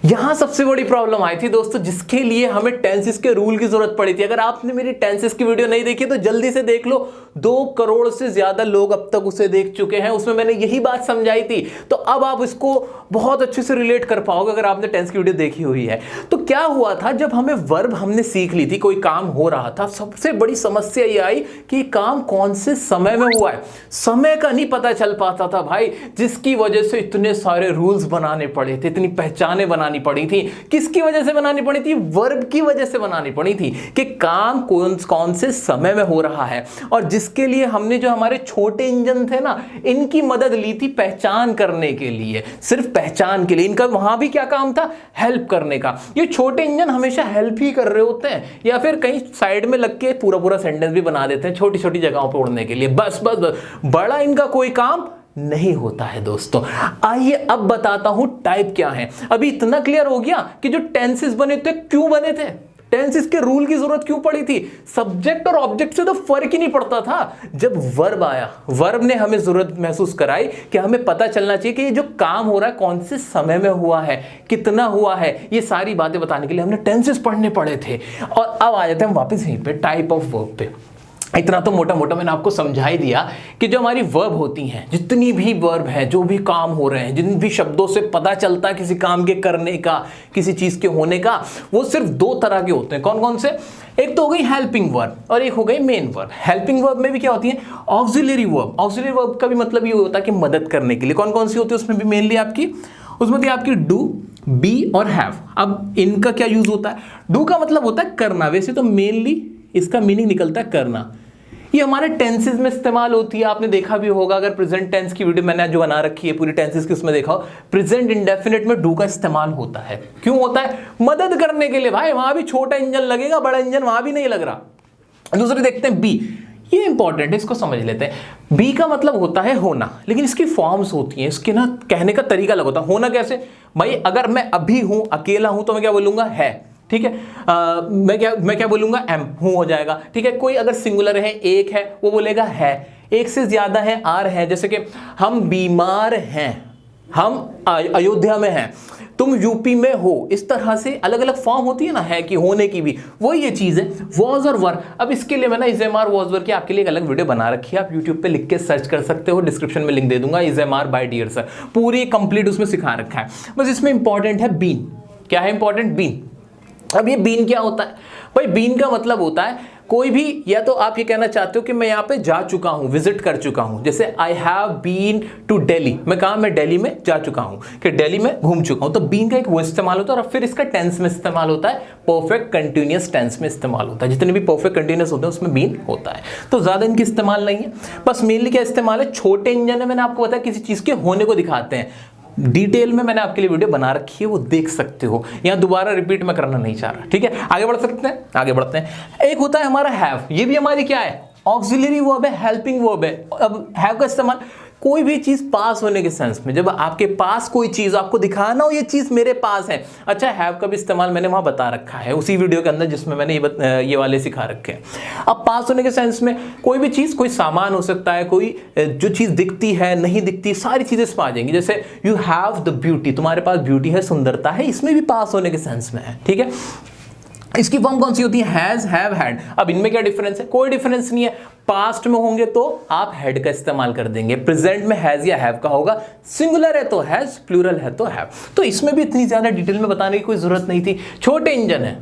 Speaker 1: यहां सबसे बड़ी प्रॉब्लम आई थी दोस्तों, जिसके लिए हमें टेंसेस के रूल की जरूरत पड़ी थी। अगर आपने मेरी टेंसेस की वीडियो नहीं देखी तो जल्दी से देख लो, 2 करोड़ से ज्यादा लोग अब तक उसे देख चुके हैं। उसमें मैंने यही बात समझाई थी, तो अब आप इसको बहुत अच्छे से रिलेट कर पाओगे अगर आपने टेंस की वीडियो देखी हुई है। तो क्या हुआ था, जब हमें वर्ब हमने सीख ली थी, कोई काम हो रहा था, सबसे बड़ी समस्या ये आई कि काम कौन से समय में हुआ है। समय का नहीं पता चल पाता था भाई, जिसकी वजह से इतने सारे रूल्स बनाने पड़े थे, इतनी पहचाने बनानी पड़ी थी। किसकी वजह से बनानी पड़ी थी? वर्ब की वजह से बनानी पड़ी थी कि काम कौन से समय में हो रहा है। और जिसके लिए हमने जो हमारे छोटे इंजन थे ना, इनकी मदद ली थी पहचान करने के लिए, सिर्फ पहचान के लिए। इनका वहां भी क्या काम था? हेल्प करने का। ये छोटे इंजन हमेशा हेल्प ही कर रहे होते हैं, या फिर कहीं साइड में लग के पूरा पूरा सेंटेंस भी बना देते हैं छोटी छोटी जगहों पर उड़ने के लिए, बस बस बस। बड़ा इनका कोई काम नहीं होता है दोस्तों। आइए अब बताता हूं टाइप क्या है। अभी इतना क्लियर हो गया कि जो टेंसेस बने थे क्यों बने थे, टेंसेस के रूल की जरूरत क्यों पड़ी थी। सब्जेक्ट और ऑब्जेक्ट से तो फर्क ही नहीं पड़ता था। जब वर्ब आया, वर्ब ने हमें जरूरत महसूस कराई कि हमें पता चलना चाहिए कि ये जो काम हो रहा है कौन से समय में हुआ है, कितना हुआ है। ये सारी बातें बताने के लिए हमने टेंसेस पढ़ने पड़े थे। और अब आ जाते हैं वापस यहीं पे टाइप ऑफ वर्ब पे। इतना तो मोटा मोटा मैंने आपको समझा ही दिया कि जो हमारी वर्ब होती हैं, जितनी भी वर्ब है, जो भी काम हो रहे हैं, जिन भी शब्दों से पता चलता है किसी काम के करने का, किसी चीज के होने का, वो सिर्फ 2 तरह के होते हैं। कौन कौन से? एक तो हो गई हेल्पिंग वर्ब और एक हो गई मेन वर्ब। हेल्पिंग वर्ब में भी क्या होती है, ऑक्सिलरी वर्ब। ऑक्सिलरी वर्ब का भी मतलब ये होता है कि मदद करने के लिए। कौन कौन सी होती है उसमें भी मेनली आपकी, उसमें होती है आपकी डू, बी और हैव। अब इनका क्या यूज होता है, डू का मतलब होता है करना, वैसे तो मेनली इसका मीनिंग निकलता है करना। ये हमारे टेंसेस में इस्तेमाल होती है, आपने देखा भी होगा, अगर प्रेजेंट टेंस की वीडियो मैंने जो बना रखी है पूरी टेंसेस की, उसमें देखा हो प्रेजेंट इंडेफिनिट में डू का इस्तेमाल होता है। क्यों होता है, मदद करने के लिए। भाई वहां भी छोटा इंजन लगेगा, बड़ा इंजन वहां भी नहीं लग रहा। दूसरे देखते हैं बी, ये इंपॉर्टेंट है, इसको समझ लेते हैं। बी का मतलब होता है होना, लेकिन इसकी फॉर्म्स होती हैं, इसके ना कहने का तरीका अलग होता है। होना कैसे, भाई अगर मैं अभी हूं, अकेला हूं, तो मैं क्या बोलूंगा, है, ठीक है। मैं क्या बोलूंगा, एम, हूं हो जाएगा, ठीक है। कोई अगर सिंगुलर है, एक है, वो बोलेगा है। एक से ज्यादा है, आर है। जैसे कि हम बीमार हैं, हम अयोध्या में हैं, तुम यूपी में हो। इस तरह से अलग अलग फॉर्म होती है ना, है कि होने की भी, वो ये चीज है। वॉज और वर, अब इसके लिए मैंने इज़ेमार वॉज वर की आपके लिए एक अलग वीडियो बना रखी है, आप यूट्यूब पे लिख के सर्च कर सकते हो, डिस्क्रिप्शन में लिंक दे दूंगा, इज़ेमार बाय डियर सर, पूरी कंप्लीट उसमें सिखा रखा है। बस इसमें इंपॉर्टेंट है बीन। क्या है इंपॉर्टेंट, बीन। अब ये बीन क्या होता है भाई, बीन का मतलब होता है कोई भी, या तो आप ये कहना चाहते हो कि मैं यहाँ पे जा चुका हूँ, विजिट कर चुका हूँ। जैसे I have been to Delhi, मैं कहा, मैं दिल्ली में जा चुका हूँ, कि दिल्ली में घूम चुका हूँ। तो बीन का एक वो इस्तेमाल होता है, और फिर इसका टेंस में इस्तेमाल होता है, परफेक्ट कंटिन्यूअस टेंस में इस्तेमाल होता है। जितने भी परफेक्ट कंटिन्यूअस होते हैं उसमें बीन होता है। तो ज्यादा इनकी इस्तेमाल नहीं है, बस मेनली क्या इस्तेमाल है, छोटे इंजन है, मैंने आपको बताया किसी चीज के होने को दिखाते हैं। डिटेल में मैंने आपके लिए वीडियो बना रखी है, वो देख सकते हो, यहां दोबारा रिपीट में करना नहीं चाह रहा, ठीक है। आगे बढ़ सकते हैं, आगे बढ़ते हैं। एक होता है हमारा हैव, ये भी हमारी क्या है, ऑक्सिलरी वर्ब है, हेल्पिंग वर्ब है। अब हैव का इस्तेमाल कोई भी चीज पास होने के सेंस में, जब आपके पास कोई चीज, आपको दिखाना हो ये चीज मेरे पास है। अच्छा, हैव का भी इस्तेमाल मैंने वहां बता रखा है उसी वीडियो के अंदर, जिसमें मैंने ये वाले सिखा रखे हैं। अब पास होने के सेंस में कोई भी चीज, कोई सामान हो सकता है, कोई जो चीज दिखती है, नहीं दिखती, सारी चीजें इसमें आ जाएंगी। जैसे यू हैव द ब्यूटी, तुम्हारे पास ब्यूटी है, सुंदरता है, इसमें भी पास होने के सेंस में है, ठीक है। इसकी फॉर्म कौन सी होती है, हैज, हैव, हैड। अब इनमें क्या डिफरेंस है, कोई डिफरेंस नहीं है। पास्ट में होंगे तो आप हैड का इस्तेमाल कर देंगे, प्रेजेंट में हैज या हैव का होगा, सिंगुलर है तो हैज, प्लूरल है तो हैव। तो इसमें भी इतनी ज्यादा डिटेल में बताने की कोई जरूरत नहीं थी, छोटे इंजन है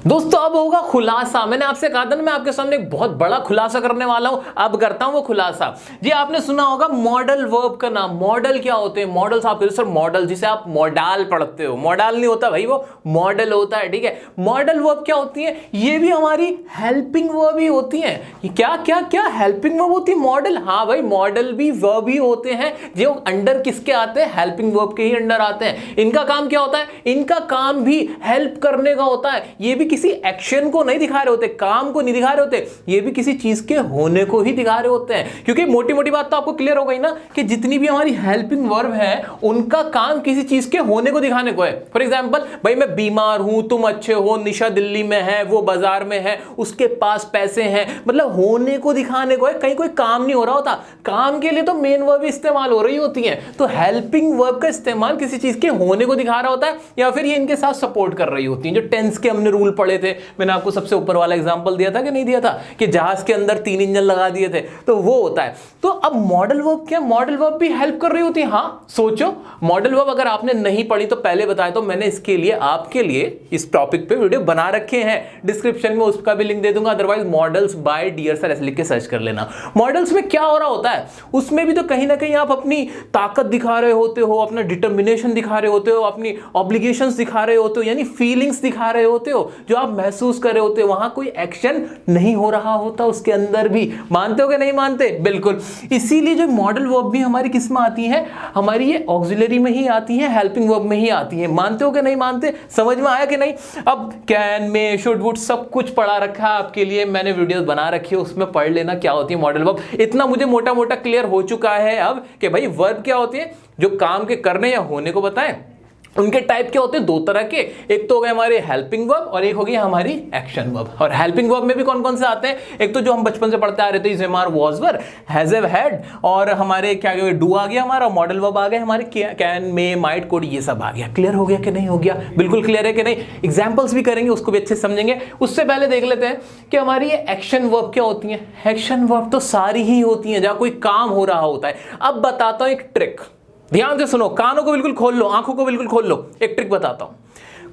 Speaker 1: दोस्तों। अब होगा खुलासा। मैंने आपसे कहा था ना, मैं आपके सामने एक बहुत बड़ा खुलासा करने वाला हूं, अब करता हूं वो खुलासा। जी आपने सुना होगा मॉडल वर्ब का नाम। मॉडल क्या होते हैं, मॉडल्स आप सर मॉडल, जिसे आप मॉडल पढ़ते हो, मॉडल नहीं होता भाई, वो मॉडल होता है, ठीक है। मॉडल वर्ब क्या होती है, ये भी हमारी हेल्पिंग वर्ब ही होती है। क्या क्या क्या हेल्पिंग वर्ब होती है, मॉडल। हाँ भाई, मॉडल भी वर्ब ही होते हैं, जो अंडर किसके आते हैं, हेल्पिंग वर्ब के ही अंडर आते हैं। इनका काम क्या होता है, इनका काम भी हेल्प करने का होता है। ये भी किसी एक्शन को नहीं दिखा रहे होते, काम को नहीं दिखा रहे होते, ये भी किसी चीज के होने को ही दिखा रहे होते हैं। क्योंकि मोटी मोटी बात तो आपको क्लियर हो गई ना, कि जितनी भी हमारी हेल्पिंग वर्ब है, उनका काम किसी चीज के होने को दिखाने को है। फॉर एग्जांपल, भाई मैं बीमार हूं, तुम अच्छे हो, निशा दिल्ली में है, वो बाजार में है, उसके पास पैसे हैं, मतलब होने को दिखाने को है, कहीं कोई काम नहीं हो रहा होता। काम के लिए तो मेन वर्ब इस्तेमाल हो रही होती है। तो हेल्पिंग वर्ब का इस्तेमाल किसी चीज के होने को दिखा रहा होता है, या फिर ये इनके साथ सपोर्ट कर रही होती है। जो टेंस के हमने रूल पढ़े थे, मैंने आपको सबसे ऊपर वाला एग्जांपल दिया था कि नहीं दिया था, कि जहाज के अंदर 3 इंजन लगा दिए थे, तो वो होता है। तो अब मॉडल वर्ब क्या, मॉडल वर्ब भी हेल्प कर रही होती है। हाँ सोचो, मॉडल वर्ब अगर आपने नहीं पढ़ी तो पहले बताया, तो मैंने इसके लिए आपके लिए इस टॉपिक पे वीडियो बना रखे हैं, डिस्क्रिप्शन में उसका भी लिंक दे दूंगा। Otherwise modals by dear sir ऐसे लिख के सर्च कर लेना। मॉडल्स में क्या हो रहा होता है, उसमें भी तो कहीं ना कहीं आप अपनी ताकत दिखा रहे होते हो, अपना डिटर्मिनेशन दिखा रहे होते हो, अपनी ऑब्लिगेशंस दिखा रहे होते हो, यानी फीलिंग्स दिखा रहे होते हो, जो आप महसूस कर रहे होते हो। वहां कोई एक्शन नहीं हो रहा होता उसके अंदर भी। मानते हो कि नहीं मानते, बिल्कुल। इसीलिए जो मॉडल वर्ब भी हमारी किस में आती है, हमारी ये ऑक्सिलरी में ही आती है, हेल्पिंग वर्ब में ही आती है। मानते हो कि नहीं मानते, समझ में आया कि नहीं। अब कैन, में, शुड, वुड सब कुछ पढ़ा रखा है आपके लिए, मैंने वीडियो बना रखी है, उसमें पढ़ लेना क्या होती है मॉडल वर्ब। इतना मुझे मोटा मोटा क्लियर हो चुका है अब कि भाई वर्ब क्या होती है, जो काम के करने या होने को बताएं। उनके टाइप क्या होते हैं, 2 तरह के, एक तो हो गए हमारे हेल्पिंग वर्ब और एक हो गई हमारी एक्शन वर्ब। और हेल्पिंग वर्ब में भी कौन कौन से आते हैं, एक तो जो हम बचपन से पढ़ते आ रहे थे, is am are was were, has have had, और हमारे क्या डू आ गया हमारा, मॉडल वर्ब आ गए हमारे, कैन, में, माइट, कुड, ये सब आ गया। क्लियर हो गया कि नहीं हो गया, बिल्कुल क्लियर है कि नहीं। एग्जाम्पल्स भी करेंगे, उसको भी अच्छे से समझेंगे। उससे पहले देख लेते हैं कि हमारी ये एक्शन वर्ब क्या होती है। एक्शन वर्ब तो सारी ही होती है जहां कोई काम हो रहा होता है। अब बताता हूं एक ट्रिक, ध्यान से सुनो, कानों को बिल्कुल खोल लो, आंखों को बिल्कुल खोल लो। एक ट्रिक बताता हूं।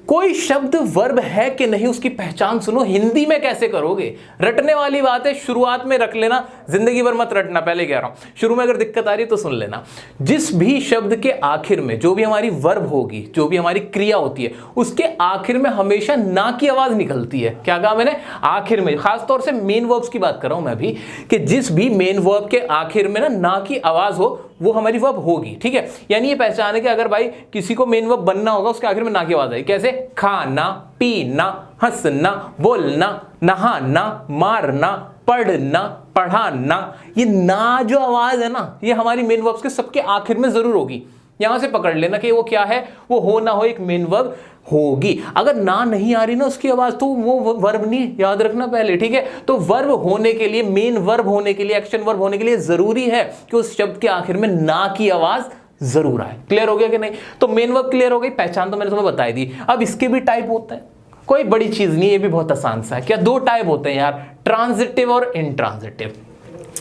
Speaker 1: कोई शब्द वर्ब है कि नहीं उसकी पहचान सुनो। हिंदी में कैसे करोगे? रटने वाली बात है, शुरुआत में रख लेना, जिंदगी भर मत रटना, पहले कह रहा हूं। शुरू में अगर दिक्कत आ रही है तो सुन लेना। जिस भी शब्द के आखिर में जो भी हमारी वर्ब होगी, जो भी हमारी क्रिया होती है, उसके आखिर में हमेशा ना की आवाज निकलती है। क्या कहा मैंने? आखिर में। खासतौर से मेन वर्ब्स की बात कर रहा हूं मैं अभी, कि जिस भी मेन वर्ब के आखिर में ना की आवाज हो वो हमारी वर्ब होगी। ठीक है, यानी ये पहचान है कि अगर भाई किसी को मेन वर्ब बनना होगा उसके आखिर में ना की आवाज आएगी। कैसे? खाना, पीना, हंसना, बोलना, नहाना, मारना, पढ़ना, पढ़ाना। ये ना जो आवाज है ना, ये हमारी मेन वर्ब्स के सबके आखिर में जरूर होगी। यहां से पकड़ लेना कि वो क्या है, वो हो ना हो एक मेन वर्ब होगी। अगर ना नहीं आ रही ना उसकी आवाज तो वो वर्ब नहीं, याद रखना पहले। ठीक है, तो वर्ब होने के लिए, मेन वर्ब होने के लिए, एक्शन वर्ब होने के लिए जरूरी है कि उस शब्द के आखिर में ना की आवाज जरूर आए। क्लियर हो गया कि नहीं? तो मेन वर्ब क्लियर हो गई, पहचान तो मैंने तुम्हें बताई दी। अब इसके भी टाइप होते हैं, कोई बड़ी चीज नहीं, ये भी बहुत आसान सा है। क्या? 2 टाइप होते हैं यार, ट्रांजिटिव और इंट्रांजिटिव।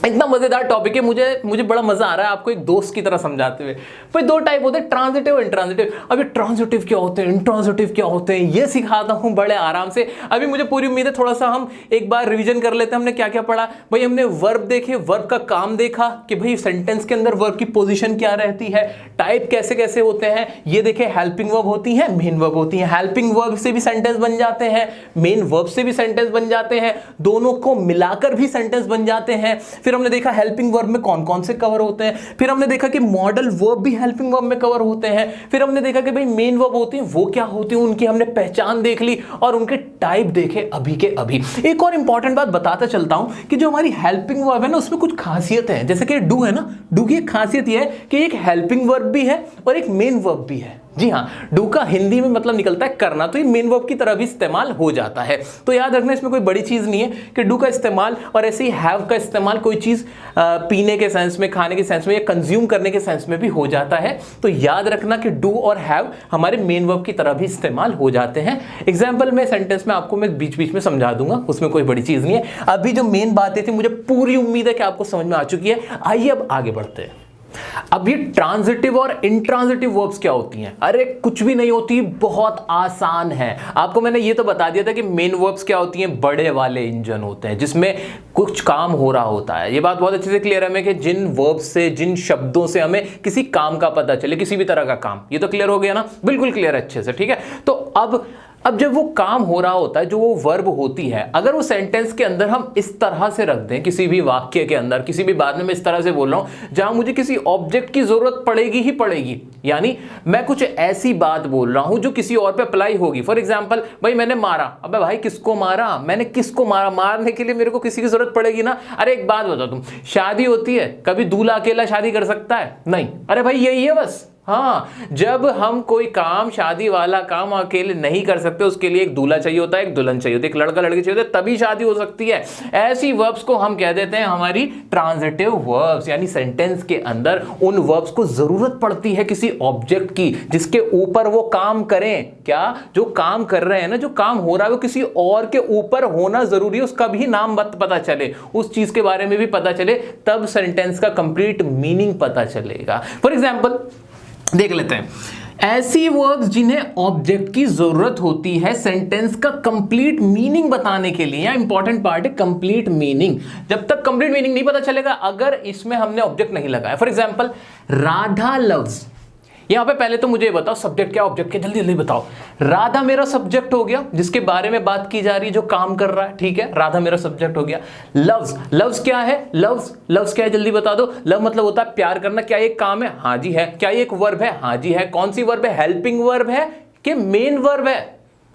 Speaker 1: इतना मजेदार टॉपिक है, मुझे बड़ा मजा आ रहा है आपको एक दोस्त की तरह समझाते हुए। भाई 2 टाइप होते हैं, ट्रांजिटिव और इंट्रांजिटिव। अभी ट्रांजिटिव क्या होते हैं, इंट्रांजिटिव क्या होते हैं, ये सिखाता हूं बड़े आराम से। अभी मुझे पूरी उम्मीद है थोड़ा सा हम एक बार रिवीजन कर लेते हैं। हमने क्या क्या पढ़ा भाई? हमने वर्ब देखे, वर्ब का काम देखा कि भाई सेंटेंस के अंदर वर्ब की पोजीशन क्या रहती है, टाइप कैसे कैसे होते हैं, ये देखे। हेल्पिंग वर्ब होती है, मेन वर्ब होती है। हेल्पिंग वर्ब से भी सेंटेंस बन जाते हैं, मेन वर्ब से भी सेंटेंस बन जाते हैं, दोनों को मिलाकर भी सेंटेंस बन जाते हैं। फिर हमने देखा हेल्पिंग वर्ब में कौन कौन से कवर होते हैं। फिर हमने देखा कि मॉडल वर्ब भी हेल्पिंग वर्ब में कवर होते हैं। फिर हमने देखा कि भाई मेन वर्ब होती हैं, वो क्या होती हैं, उनकी हमने पहचान देख ली और उनके टाइप देखे अभी के अभी। एक और इंपॉर्टेंट बात बताता चलता हूं कि जो हमारी हेल्पिंग वर्ब है ना, उसमें कुछ खासियत है। जैसे कि डू है ना, डू की एक खासियत यह है कि एक हेल्पिंग वर्ब भी है और एक मेन वर्ब भी है। जी हाँ, डू का हिंदी में मतलब निकलता है करना, तो ये मेन वर्ब की तरह भी इस्तेमाल हो जाता है। तो याद रखना, इसमें कोई बड़ी चीज नहीं है कि डू का इस्तेमाल और ऐसे ही हैव का इस्तेमाल कोई चीज पीने के सेंस में, खाने के सेंस में या कंज्यूम करने के सेंस में भी हो जाता है। तो याद रखना कि डू और हैव हमारे मेन वर्ब की तरह भी इस्तेमाल हो जाते हैं। एग्जाम्पल में सेंटेंस में आपको मैं बीच बीच में समझा दूंगा, उसमें कोई बड़ी चीज नहीं है। अभी जो मेन बातें थी मुझे पूरी उम्मीद है कि आपको समझ में आ चुकी है। आइए अब आगे बढ़ते हैं। अब ये ट्रांजिटिव और इंट्रांजिटिव वर्ब्स क्या होती हैं? अरे कुछ भी नहीं होती, बहुत आसान है। आपको मैंने ये तो बता दिया था कि मेन वर्ब्स क्या होती हैं, बड़े वाले इंजन होते हैं जिसमें कुछ काम हो रहा होता है। ये बात बहुत अच्छे से क्लियर है हमें कि जिन वर्ब्स से, जिन शब्दों से हमें किसी काम का पता चले, किसी भी तरह का काम, ये तो क्लियर हो गया ना? बिल्कुल क्लियर है अच्छे से। ठीक है, तो अब जब वो काम हो रहा होता है, जो वो वर्ब होती है, अगर वो सेंटेंस के अंदर हम इस तरह से रख दें, किसी भी वाक्य के अंदर, किसी भी बात में मैं इस तरह से बोल रहा हूं जहां मुझे किसी ऑब्जेक्ट की जरूरत पड़ेगी ही पड़ेगी, यानी मैं कुछ ऐसी बात बोल रहा हूं जो किसी और पे अप्लाई होगी। फॉर एग्जाम्पल, भाई मैंने मारा। अबे भाई किसको मारा? मैंने किसको मारा? मारने के लिए मेरे को किसी की जरूरत पड़ेगी ना। अरे एक बात बताओ, तुम शादी होती है, कभी दूल्हा अकेला शादी कर सकता है? नहीं। अरे भाई यही है बस। हाँ, जब हम कोई काम, शादी वाला काम अकेले नहीं कर सकते, उसके लिए एक दूल्हा चाहिए होता है, एक दुल्हन चाहिए होती है, एक लड़का लड़की चाहिए होता है, तभी शादी हो सकती है। ऐसी वर्ब्स को हम कह देते हैं हमारी ट्रांजिटिव वर्ब्स, यानी सेंटेंस के अंदर उन वर्ब्स को जरूरत पड़ती है किसी ऑब्जेक्ट की जिसके ऊपर वो काम करें। क्या? जो काम कर रहे हैं ना, जो काम हो रहा है वो किसी और के ऊपर होना जरूरी है, उसका भी नाम पता चले, उस चीज के बारे में भी पता चले, तब सेंटेंस का कंप्लीट मीनिंग पता चलेगा। फॉर एग्जाम्पल देख लेते हैं, ऐसी वर्ब्स जिन्हें ऑब्जेक्ट की जरूरत होती है सेंटेंस का कंप्लीट मीनिंग बताने के लिए। या इंपॉर्टेंट पार्ट है कंप्लीट मीनिंग। जब तक कंप्लीट मीनिंग नहीं पता चलेगा अगर इसमें हमने ऑब्जेक्ट नहीं लगाया। For example, Radha loves. यहां पे पहले तो मुझे बताओ सब्जेक्ट क्या ऑब्जेक्ट क्या, जल्दी जल्दी बताओ। राधा मेरा सब्जेक्ट हो गया, जिसके बारे में बात की जा रही है, जो काम कर रहा है। ठीक है, राधा मेरा सब्जेक्ट हो गया। लव्स, लव्स क्या है? लव्स क्या है जल्दी बता दो। लव मतलब होता है प्यार करना। क्या एक काम है? हाँ जी है। क्या ये एक वर्ब है? हाँ जी है। कौन सी वर्ब है? हेल्पिंग वर्ब है कि मेन वर्ब है?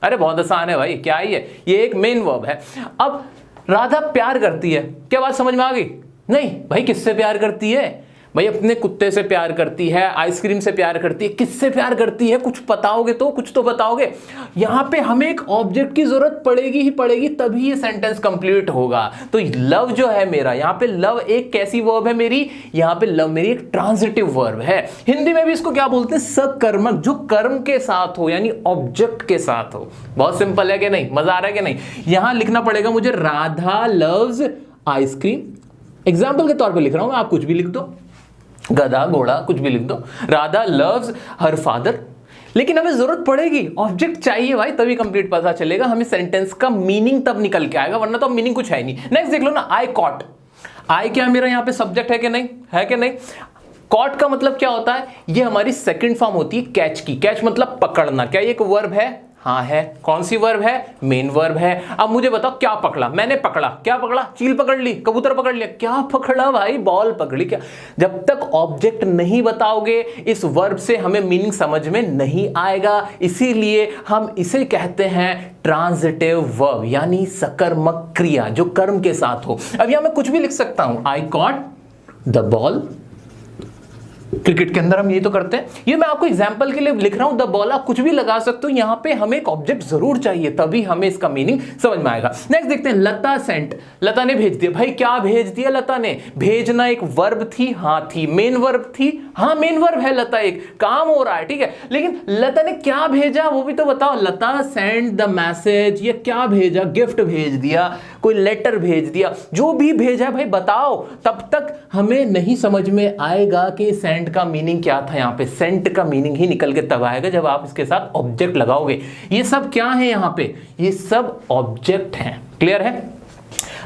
Speaker 1: अरे बहुत आसान है भाई, क्या ही है, ये एक मेन वर्ब है। अब राधा प्यार करती है, क्या बात समझ में आ गई? नहीं भाई, किससे प्यार करती है? भाई अपने कुत्ते से प्यार करती है, आइसक्रीम से प्यार करती है, किससे प्यार करती है? कुछ बताओगे तो, कुछ तो बताओगे। यहां पे हमें एक ऑब्जेक्ट की जरूरत पड़ेगी ही पड़ेगी, तभी ये सेंटेंस कंप्लीट होगा। तो लव जो है मेरा, यहां पे लव एक कैसी वर्ब है मेरी? यहां पे लव मेरी एक ट्रांजिटिव वर्ब है। हिंदी में भी इसको क्या बोलते हैं? सकर्मक, जो कर्म के साथ हो, यानी ऑब्जेक्ट के साथ हो। बहुत सिंपल है कि नहीं? मजा आ रहा है कि नहीं? यहां लिखना पड़ेगा मुझे राधा लव्स आइसक्रीम। एग्जाम्पल के तौर पर लिख रहा हूं, आप कुछ भी लिख दो, गधा घोड़ा कुछ भी लिख दो। Radha loves her father. लेकिन हमें जरूरत पड़ेगी, ऑब्जेक्ट चाहिए भाई, तभी कंप्लीट पता चलेगा हमें, सेंटेंस का मीनिंग तब निकल के आएगा, वरना तो मीनिंग कुछ है नहीं। नेक्स्ट देख लो ना, आई कॉट। आई क्या मेरा यहाँ पे सब्जेक्ट है कि नहीं, है कि नहीं। कॉट का मतलब क्या होता है, ये हमारी सेकंड फॉर्म होती है कैच की। कैच मतलब पकड़ना। क्या ये एक वर्ब है, हाँ है। कौन सी वर्ब है, मेन वर्ब है। अब मुझे बताओ क्या पकड़ा, मैंने पकड़ा, क्या पकड़ा, चील पकड़ ली, कबूतर पकड़ लिया, क्या पकड़ा भाई, बॉल पकड़ी। क्या, जब तक ऑब्जेक्ट नहीं बताओगे इस वर्ब से हमें मीनिंग समझ में नहीं आएगा, इसीलिए हम इसे कहते हैं ट्रांजिटिव वर्ब, यानी सकर्मक क्रिया जो कर्म के साथ हो। अब यहां मैं कुछ भी लिख सकता हूं, आई कॉट द बॉल। क्रिकेट के अंदर हम ये तो करते हैं, ये मैं आपको एग्जांपल के लिए लिख रहा हूं द बॉल, आप कुछ भी लगा सकते हो। यहां पे हमें एक ऑब्जेक्ट जरूर चाहिए, तभी हमें इसका मीनिंग समझ में आएगा। नेक्स्ट देखते हैं, लता सेंट। लता ने भेज दिया। भाई क्या भेज दिया लता ने, भेजना एक वर्ब थी, हाँ थी। मेन वर्ब थी, हाँ मेन वर्ब है लता, एक काम हो रहा है, ठीक है। लेकिन लता ने क्या भेजा वो भी तो बताओ। लता सेंड द मैसेज, ये क्या भेजा, गिफ्ट भेज दिया, कोई लेटर भेज दिया, जो भी भेजा भाई बताओ, तब तक हमें नहीं समझ में आएगा कि सेंट का मीनिंग क्या था। यहां पे सेंट का मीनिंग ही निकल के तब आएगा जब आप इसके साथ ऑब्जेक्ट लगाओगे। ये सब क्या है यहां पे, ये सब ऑब्जेक्ट हैं। क्लियर है।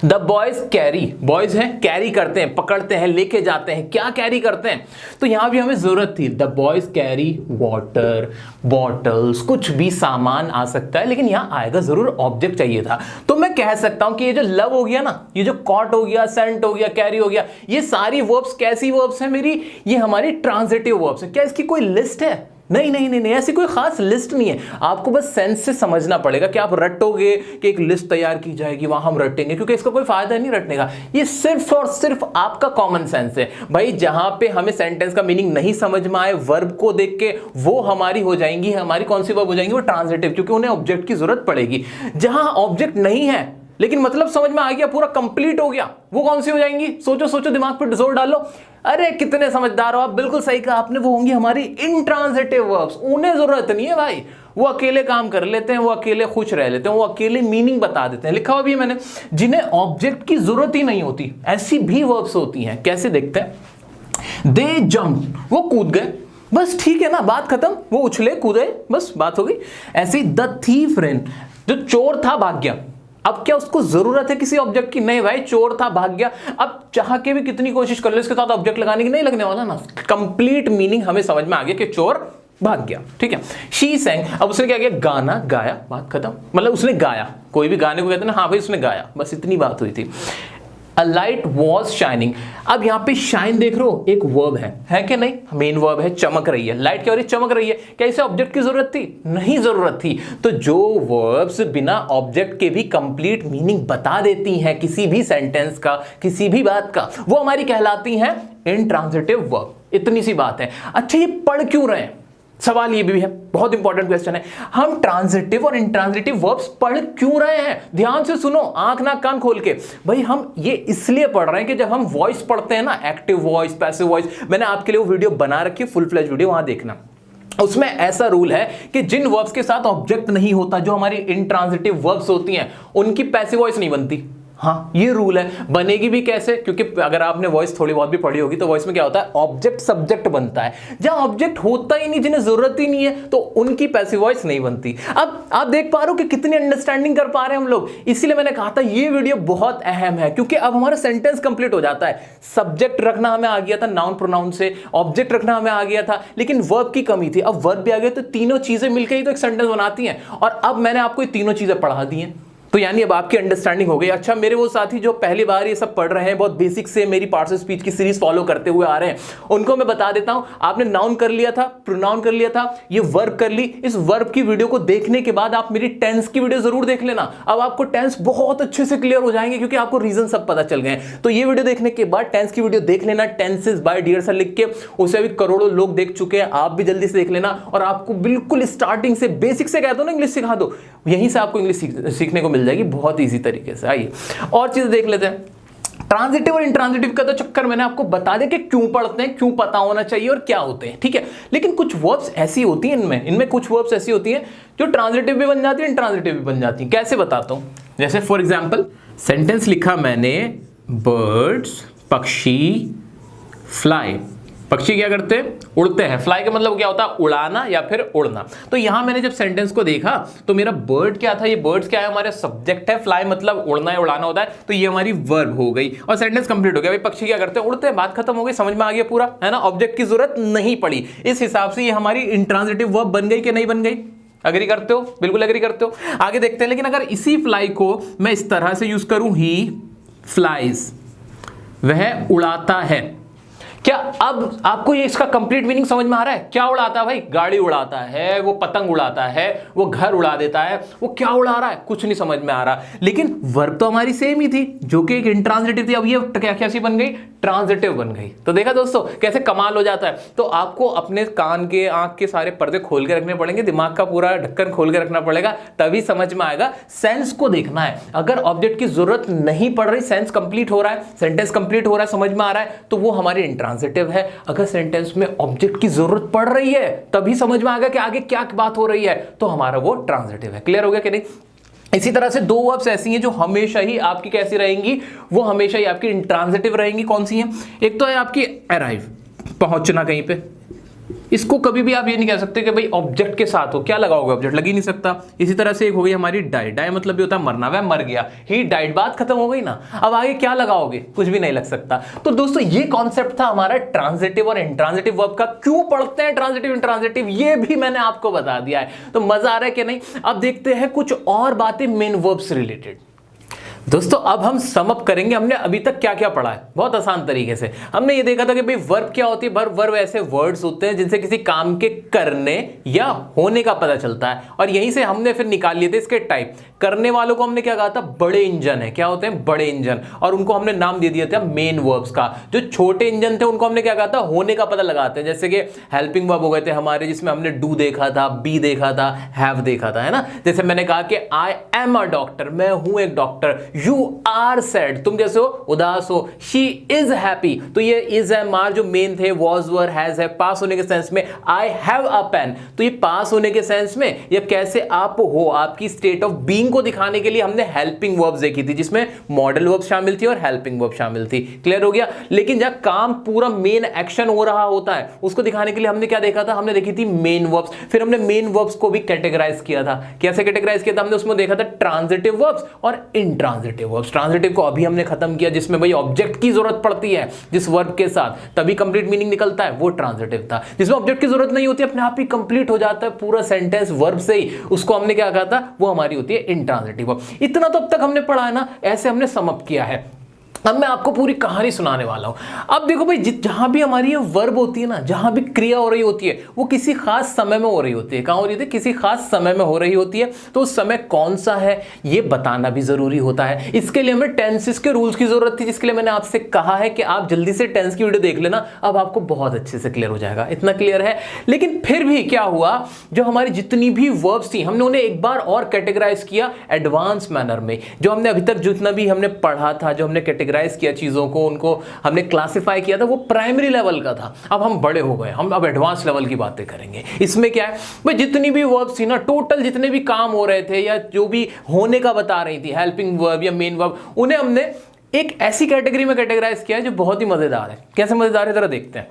Speaker 1: द बॉयज कैरी, बॉयज हैं, कैरी करते हैं, पकड़ते हैं, लेके जाते हैं। क्या कैरी करते हैं, तो यहां भी हमें जरूरत थी। The boys carry water, bottles, कुछ भी सामान आ सकता है, लेकिन यहां आएगा जरूर ऑब्जेक्ट चाहिए था। तो मैं कह सकता हूं कि ये जो लव हो गया ना, ये जो कॉट हो गया, सेंट हो गया, कैरी हो गया, ये सारी वर्ब्स कैसी वर्ब्स हैं मेरी, ये हमारी ट्रांजिटिव वर्ब्स हैं। क्या इसकी कोई लिस्ट है, नहीं नहीं नहीं नहीं, ऐसी कोई खास लिस्ट नहीं है। आपको बस सेंस से समझना पड़ेगा कि आप रटोगे कि एक लिस्ट तैयार की जाएगी, वहां हम रटेंगे, क्योंकि इसका कोई फायदा नहीं रटने का। ये सिर्फ और सिर्फ आपका कॉमन सेंस है भाई। जहां पे हमें सेंटेंस का मीनिंग नहीं समझ में आए, वर्ब को देख के वो हमारी हो जाएंगी, हमारी कौन सी वर्ब हो जाएंगी, वो ट्रांजिटिव, क्योंकि उन्हें ऑब्जेक्ट की जरूरत पड़ेगी। जहां ऑब्जेक्ट नहीं है लेकिन मतलब समझ में आ गया, पूरा कंप्लीट हो गया, वो कौन सी हो जाएंगी, सोचो सोचो, दिमाग पे जोर डालो। अरे कितने समझदार हो आप, बिल्कुल सही कहा आपने, वो होंगी हमारी इंट्रांजिटिव वर्ब्स। उन्हें जरूरत नहीं है भाई, वो अकेले काम कर लेते हैं, वो अकेले खुश रह लेते हैं, वो अकेले मीनिंग बता देते हैं। लिखा हुआ भी है मैंने, जिन्हें ऑब्जेक्ट की जरूरत ही नहीं होती, ऐसी भी वर्ब्स होती हैं। कैसे देखते हैं, दे जंप, वो कूद गए, बस ठीक है ना, बात खत्म, वो उछले कूदे, बस बात हो गई। ऐसे ही द थीफ रन, जो चोर था भाग गया। अब क्या उसको जरूरत है किसी ऑब्जेक्ट की, नहीं भाई, चोर था भाग गया। अब चाह के भी कितनी कोशिश कर लो इसके साथ ऑब्जेक्ट लगाने की, नहीं लगने वाला ना। कंप्लीट मीनिंग हमें समझ में आ गया कि चोर भाग गया, ठीक है। शी सेंग, अब उसने क्या किया, गाना गाया, बात खत्म, मतलब उसने गाया। कोई भी गाने को कहते हैं ना, हाँ भाई उसने गाया, बस इतनी बात हुई थी। A light was shining, अब यहां पे शाइन देख रहे हो, एक वर्ब है कि नहीं, मेन वर्ब है, चमक रही है। लाइट क्या हो रही है, चमक रही है। क्या इसे ऑब्जेक्ट की जरूरत थी, नहीं जरूरत थी। तो जो वर्ब्स बिना ऑब्जेक्ट के भी कंप्लीट मीनिंग बता देती हैं किसी भी सेंटेंस का, किसी भी बात का, वो हमारी कहलाती हैं इंट्रांजिटिव वर्ब। इतनी सी बात है। अच्छा ये पढ़ क्यों रहे हैं, सवाल ये भी है, बहुत इंपॉर्टेंट क्वेश्चन है। हम ट्रांजिटिव और इंट्रांजिटिव वर्ब्स पढ़ क्यों रहे हैं, ध्यान से सुनो, आंख नाक कान खोल के। भाई हम ये इसलिए पढ़ रहे हैं कि जब हम वॉइस पढ़ते हैं ना, एक्टिव वॉइस, पैसिव वॉइस, मैंने आपके लिए वो वीडियो बना रखी है, फुल फ्लेज वीडियो, वहां देखना। उसमें ऐसा रूल है कि जिन वर्ब्स के साथ ऑब्जेक्ट नहीं होता, जो हमारी इंट्रांजिटिव वर्ब्स होती हैं, उनकी पैसिव वॉइस नहीं बनती। हाँ ये रूल है। बनेगी भी कैसे, क्योंकि अगर आपने वॉइस थोड़ी बहुत भी पढ़ी होगी तो वॉइस में क्या होता है, ऑब्जेक्ट सब्जेक्ट बनता है। जहां ऑब्जेक्ट होता ही नहीं, जिन्हें जरूरत ही नहीं है, तो उनकी पैसिव वॉइस नहीं बनती। अब आप देख पा रहे हो कि कितनी अंडरस्टैंडिंग कर पा रहे हैं हम लोग। इसीलिए मैंने कहा था ये वीडियो बहुत अहम है, क्योंकि अब हमारा सेंटेंस कंप्लीट हो जाता है। सब्जेक्ट रखना हमें आ गया था नाउन प्रोनाउन से, ऑब्जेक्ट रखना हमें आ गया था, लेकिन वर्ब की कमी थी। अब वर्ब भी आ गया, तो तीनों चीजें मिलकर ही तो एक सेंटेंस बनाती हैं। और अब मैंने आपको ये तीनों चीजें पढ़ा दी हैं, तो यानी अब आपकी अंडरस्टैंडिंग हो गई। अच्छा मेरे वो साथी जो पहली बार ये सब पढ़ रहे हैं, बहुत बेसिक से मेरी पार्ट्स ऑफ स्पीच की सीरीज फॉलो करते हुए आ रहे हैं, उनको मैं बता देता हूं। आपने नाउन कर लिया था, प्रोनाउन कर लिया था, ये वर्ब कर ली। इस वर्ब की वीडियो को देखने के बाद आप मेरी टेंस की वीडियो जरूर देख लेना। अब आपको टेंस बहुत अच्छे से क्लियर हो जाएंगे, क्योंकि आपको रीजन सब पता चल गए। तो ये वीडियो देखने के बाद टेंस की वीडियो देख लेना, टेंसेस बाय डियर सर लिख के, उसे अभी करोड़ों लोग देख चुके हैं, आप भी जल्दी से देख लेना। और आपको बिल्कुल स्टार्टिंग से बेसिक से कह दो ना, इंग्लिश सिखा दो, यहीं से आपको इंग्लिश सीखने को मिल जाएगी बहुत ईजी तरीके से। आइए और चीज देख लेते हैं। ट्रांजिटिव और इंट्रांजिटिव का तो चक्कर मैंने आपको बता दिया कि क्यों पढ़ते हैं, क्यों पता होना चाहिए और क्या होते हैं, ठीक है। लेकिन कुछ वर्ब्स ऐसी होती हैं इनमें कुछ वर्ब्स ऐसी होती हैं जो ट्रांजिटिव भी बन जाती है, इंट्रांजिटिव भी बन जाती है। कैसे बताता हूं, जैसे फॉर एग्जांपल सेंटेंस लिखा मैंने, बर्ड्स, पक्षी, फ्लाई, पक्षी क्या करते हैं, उड़ते हैं। फ्लाई का मतलब क्या होता है, उड़ाना या फिर उड़ना। तो यहां मैंने जब सेंटेंस को देखा तो मेरा बर्ड क्या था, ये बर्ड्स क्या है, हमारे सब्जेक्ट है, फ्लाई मतलब उड़ना या उड़ाना होता है, तो ये हमारी वर्ब हो गई और सेंटेंस कंप्लीट हो गया। भाई पक्षी क्या करते हैं, उड़ते हैं, बात खत्म हो गई, समझ में आ गया पूरा, है ना। ऑब्जेक्ट की जरूरत नहीं पड़ी। इस हिसाब से ये हमारी इंट्रांजिटिव वर्ब बन गई कि नहीं बन गई? अग्री करते हो? बिल्कुल अग्री करते हो। आगे देखते हैं। लेकिन अगर इसी फ्लाई को मैं इस तरह से यूज करूं, ही फ्लाइज, वह उड़ाता है, क्या अब आपको ये इसका कंप्लीट मीनिंग समझ में आ रहा है? क्या उड़ाता है भाई? गाड़ी उड़ाता है, वो पतंग उड़ाता है, वो घर उड़ा देता है, वो क्या उड़ा रहा है? कुछ नहीं समझ में आ रहा। लेकिन वर्ब तो हमारी सेम ही थी, जो कि एक इंट्रांजिटिव थी। अब ये क्या कैसी बन गई? ट्रांजिटिव बन गई। तो देखा दोस्तों कैसे कमाल हो जाता है। तो आपको अपने कान के, आंख के सारे पर्दे खोल के रखने पड़ेंगे, दिमाग का पूरा ढक्कन खोल के रखना पड़ेगा, तभी समझ में आएगा। सेंस को देखना है। अगर ऑब्जेक्ट की जरूरत नहीं पड़ रही, सेंस कंप्लीट हो रहा है, सेंटेंस कंप्लीट हो रहा है, समझ में आ रहा है, तो वो हमारी इंट्रांजिटिव है। अगर सेंटेंस में ऑब्जेक्ट की जरूरत पड़ रही है, तभी समझ में आएगा कि आगे क्या बात हो रही है, तो हमारा वो ट्रांजिटिव है। क्लियर हो गया कि नहीं? इसी तरह से दो वर्ब्स ऐसी हैं जो हमेशा ही आपकी कैसी रहेंगी, वो हमेशा ही आपकी इंट्रांजिटिव रहेंगी। कौन सी हैं? एक तो है आपकी अराइव, पहुंचना कहीं पे। इसको कभी भी आप ये नहीं कह सकते कि भाई ऑब्जेक्ट के साथ हो, क्या लगाओगे, ऑब्जेक्ट लग ही नहीं सकता। इसी तरह से एक हो गई हमारी डाई, डाई मतलब भी होता है मरना, वह मर गया, ही डाइड, बात खत्म हो गई ना। अब आगे क्या लगाओगे, कुछ भी नहीं लग सकता। तो दोस्तों ये कॉन्सेप्ट था हमारा ट्रांजिटिव और इंट्रांजिटिव वर्ब का। क्यों पढ़ते हैं ट्रांजिटिव इंट्रांजिटिव, ये भी मैंने आपको बता दिया है। तो मजा आ रहा है कि नहीं? अब देखते हैं कुछ और बातें मेन वर्ब से रिलेटेड। दोस्तों अब हम सम अप करेंगे। हमने अभी तक क्या क्या पढ़ा है, बहुत आसान तरीके से। हमने ये देखा था कि भाई वर्ब क्या होती है। वर्ब ऐसे वर्ड्स होते हैं जिनसे किसी काम के करने या होने का पता चलता है, और यहीं से हमने फिर निकाल लिए थे इसके टाइप। करने वालों को हमने क्या कहा था, बड़े इंजन है। क्या होते हैं? बड़े इंजन। और उनको हमने नाम दे दिया था मेन वर्ब्स का। जो छोटे इंजन थे उनको हमने क्या कहा था, होने का पता लगाते हैं। जैसे कि हेल्पिंग वर्ब हो गए थे हमारे, जिसमें हमने डू देखा था, बी देखा था, हैव देखा था, है ना। जैसे मैंने कहा कि आई एम अ डॉक्टर, मैं हूं एक डॉक्टर। यू आर सैड, तुम कैसे हो, उदास हो। शी इज हैप्पी, तो ये इज एम आर जो मेन थे, वॉज वर हैज है, पास होने के सेंस में। आई हैव अ पेन, तो ये पास होने के सेंस में, या कैसे आप हो, आपकी स्टेट ऑफ बीइंग को दिखाने के लिए हमने हेल्पिंग वर्ब्स देखी थी, जिसमें मॉडल वर्ब शामिल थी और हेल्पिंग वर्ब शामिल थी। क्लियर हो गया? लेकिन जब काम पूरा मेन एक्शन हो रहा होता है, उसको दिखाने के लिए हमने क्या देखा था, हमने देखी थी मेन वर्ब्स। फिर हमने मेन वर्ब्स को भी कैटेगराइज किया था। कैसे कैटेगराइज किया था हमने? उसमें देखा था ट्रांजिटिव वर्ब्स और इंट्रांजिटिव वर्ब्स। ट्रांजिटिव को अभी हमने खत्म किया, जिसमें भाई ऑब्जेक्ट की जरूरत पड़ती है जिस वर्ब के साथ, तभी कंप्लीट मीनिंग निकलता है, वो ट्रांजिटिव था। जिसमें ऑब्जेक्ट की जरूरत नहीं होती, अपने आप ही कंप्लीट हो जाता है पूरा सेंटेंस वर्ब से ही, उसको हमने क्या कहा था, वो हमारी होती है इंट्रांजिटिव वर्ब। इतना तो अब तक हमने पढ़ा है ना, ऐसे हमने सम अप किया है। अब मैं आपको पूरी कहानी सुनाने वाला हूं। अब देखो भाई, जहां भी हमारी ये वर्ब होती है ना, जहां भी क्रिया हो रही होती है, वो किसी खास समय में हो रही होती है। कहां हो रही होती है? किसी खास समय में हो रही होती है। तो उस समय कौन सा है, ये बताना भी जरूरी होता है। इसके लिए हमें टेंसेस के रूल्स की जरूरत थी, जिसके लिए मैंने आपसे कहा है कि आप जल्दी से टेंस की वीडियो देख लेना, अब आपको बहुत अच्छे से क्लियर हो जाएगा। इतना क्लियर है। लेकिन फिर भी क्या हुआ, जो हमारी जितनी भी वर्ब्स थी, हमने उन्हें एक बार और कैटेगराइज किया एडवांस मैनर में। जो हमने अभी तक जितना भी हमने पढ़ा था, जो हमने कैटेगराइज किया चीजों को, उनको हमने क्लासिफाई किया था, वो प्राइमरी लेवल का था। अब हम बड़े हो गए, हम अब एडवांस लेवल की बातें करेंगे। इसमें क्या है भाई, जितनी भी वर्ब्स थी ना, टोटल जितने भी काम हो रहे थे या जो भी होने का बता रही थी, हेल्पिंग वर्ब या मेन वर्ब, उन्हें हमने एक ऐसी कैटेगरी में कैटेगराइज किया है जो बहुत ही मजेदार है। कैसे मजेदार है जरा देखते हैं।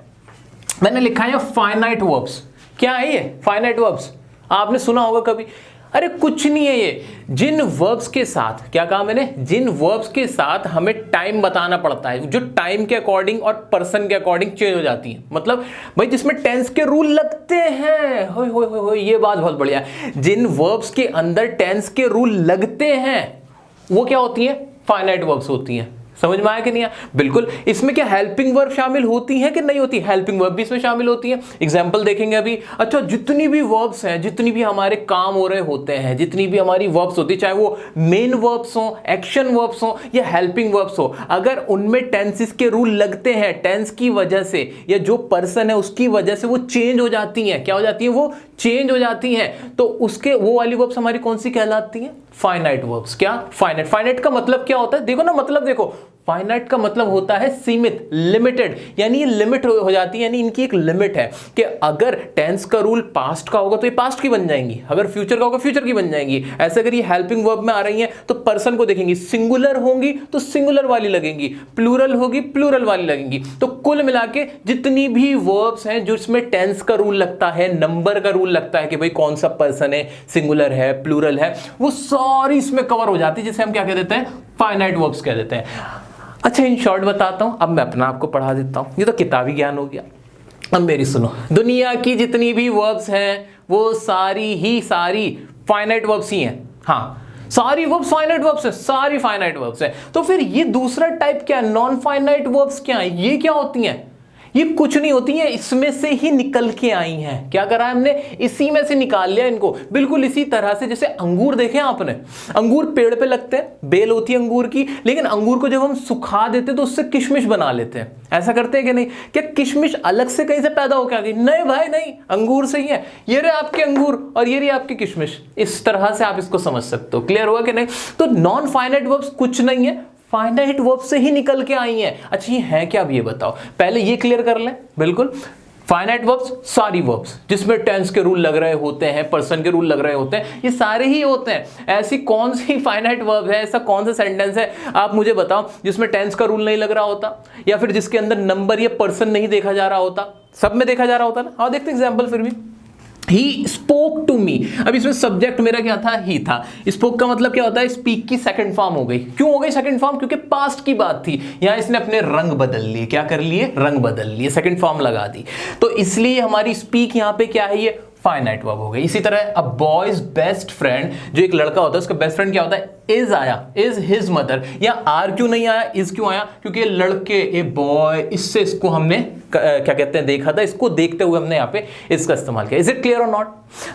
Speaker 1: मैंने लिखा है फाइनाइट वर्ब्स। क्या है ये फाइनाइट वर्ब्स? आपने सुना होगा कभी। अरे कुछ नहीं है ये, जिन वर्ब्स के साथ, क्या कहा मैंने, जिन वर्ब्स के साथ हमें टाइम बताना पड़ता है, जो टाइम के अकॉर्डिंग और पर्सन के अकॉर्डिंग चेंज हो जाती है। मतलब भाई जिसमें टेंस के रूल लगते हैं। हो ये बात बहुत बढ़िया है। जिन वर्ब्स के अंदर टेंस के रूल लगते हैं, वो क्या होती है, फाइनाइट वर्ब्स होती हैं। समझ में आया कि नहीं आया? बिल्कुल। इसमें क्या हेल्पिंग वर्ब शामिल होती है कि नहीं होती? हेल्पिंग वर्ब भी इसमें शामिल होती है। एग्जांपल देखेंगे अभी। अच्छा, जितनी भी वर्ब्स हैं, जितनी भी हमारे काम हो रहे होते हैं, जितनी भी हमारी वर्ब्स होती है, चाहे वो मेन वर्ब्स हो, एक्शन वर्ब्स हो या हेल्पिंग वर्ब्स हो, अगर उनमें टेंसेस के रूल लगते हैं, टेंस की वजह से या जो पर्सन है उसकी वजह से वो चेंज हो जाती हैं। क्या हो जाती है? वो चेंज हो जाती हैं। तो उसके वो वाली वर्ब्स हमारी कौन सी कहलाती हैं? Finite verbs. क्या? फाइनाइट। फाइनाइट का मतलब क्या होता है? देखो ना, मतलब देखो, फाइनाइट का मतलब होता है सीमित, लिमिटेड, यानी ये लिमिट हो जाती है, यानी इनकी एक लिमिट है कि अगर टेंस का रूल पास्ट का होगा तो ये पास्ट की बन जाएंगी, अगर फ्यूचर का होगा फ्यूचर की बन जाएंगी। ऐसे अगर ये हेल्पिंग वर्ब में आ रही हैं तो पर्सन को देखेंगी, सिंगुलर होंगी तो सिंगुलर वाली लगेंगी, प्लूरल होगी प्लूरल वाली लगेंगी। तो कुल मिला के जितनी भी वर्ब्स हैं जिसमें टेंस का रूल लगता है, नंबर का रूल लगता है कि भाई कौन सा पर्सन है, सिंगुलर है प्लूरल है, वो सारी इसमें कवर हो जाती है, जिसे हम क्या कह देते हैं, फाइनाइट वर्ब्स कह देते हैं। अच्छा इन शॉर्ट बताता हूं, अब मैं अपना आपको पढ़ा देता हूं, ये तो किताबी ज्ञान हो गया। अब मेरी सुनो, दुनिया की जितनी भी वर्ब्स हैं वो सारी फाइनाइट वर्ब्स ही हैं। हाँ, सारी वर्ब्स फाइनाइट वर्ब्स है, सारी फाइनाइट वर्ब्स है। तो फिर ये दूसरा टाइप क्या है, नॉन फाइनाइट वर्ब्स क्या है, ये क्या होती हैं? ये कुछ नहीं होती हैं, इसमें से ही निकल के आई हैं। क्या करा है हमने, इसी में से निकाल लिया इनको। बिल्कुल इसी तरह से जैसे अंगूर देखे आपने, अंगूर पेड़ पे लगते हैं, बेल होती है अंगूर की, लेकिन अंगूर को जब हम सुखा देते तो उससे किशमिश बना लेते हैं। ऐसा करते हैं कि नहीं? क्या किशमिश अलग से कहीं से पैदा होकर आ गई? नहीं भाई नहीं, अंगूर से ही है। ये रहे आपके अंगूर और ये रही आपकी किशमिश। इस तरह से आप इसको समझ सकते हो। क्लियर हुआ कि नहीं? तो नॉन फाइनाइट वर्ब्स कुछ नहीं है, फाइनाइट वर्ब से ही निकल के आई हैं। अच्छा ये है क्या, अब ये बताओ, पहले ये क्लियर कर लें। बिल्कुल, फाइनाइट वर्ब्स सारी वर्ब्स जिसमें टेंस के रूल लग रहे होते हैं, पर्सन के रूल लग रहे होते हैं, ये सारे ही होते हैं। ऐसी कौन सी फाइनाइट वर्ब है, ऐसा कौन सा सेंटेंस है आप मुझे बताओ जिसमें टेंस का रूल नहीं लग रहा होता, या फिर जिसके अंदर नंबर या पर्सन नहीं देखा जा रहा होता? सब में देखा जा रहा होता ना। हाँ देखते एग्जाम्पल फिर भी। He spoke to me, अब इसमें सब्जेक्ट मेरा क्या था, ही था। स्पोक का मतलब क्या होता है, स्पीक की सेकंड फॉर्म हो गई। क्यों हो गई सेकंड फॉर्म? क्योंकि पास्ट की बात थी, यहां इसने अपने रंग बदल लिए। क्या कर लिए? रंग बदल लिए, सेकंड फॉर्म लगा दी। तो इसलिए हमारी स्पीक यहां पे क्या है, ये फाइनाइट वर्ब हो गई। इसी तरह अ बॉयज बेस्ट फ्रेंड, जो एक लड़का होता है उसका बेस्ट फ्रेंड क्या होता है, इज आया, इज हिज मदर। या आर क्यों नहीं आया, इज क्यों आया? क्योंकि ये लड़के, ए बॉय, इससे इसको हमने क्या कहते हैं देखा था, इसको देखते हुए हमने यहाँ पे इसका इस्तेमाल किया। इज इट क्लियर और नॉट?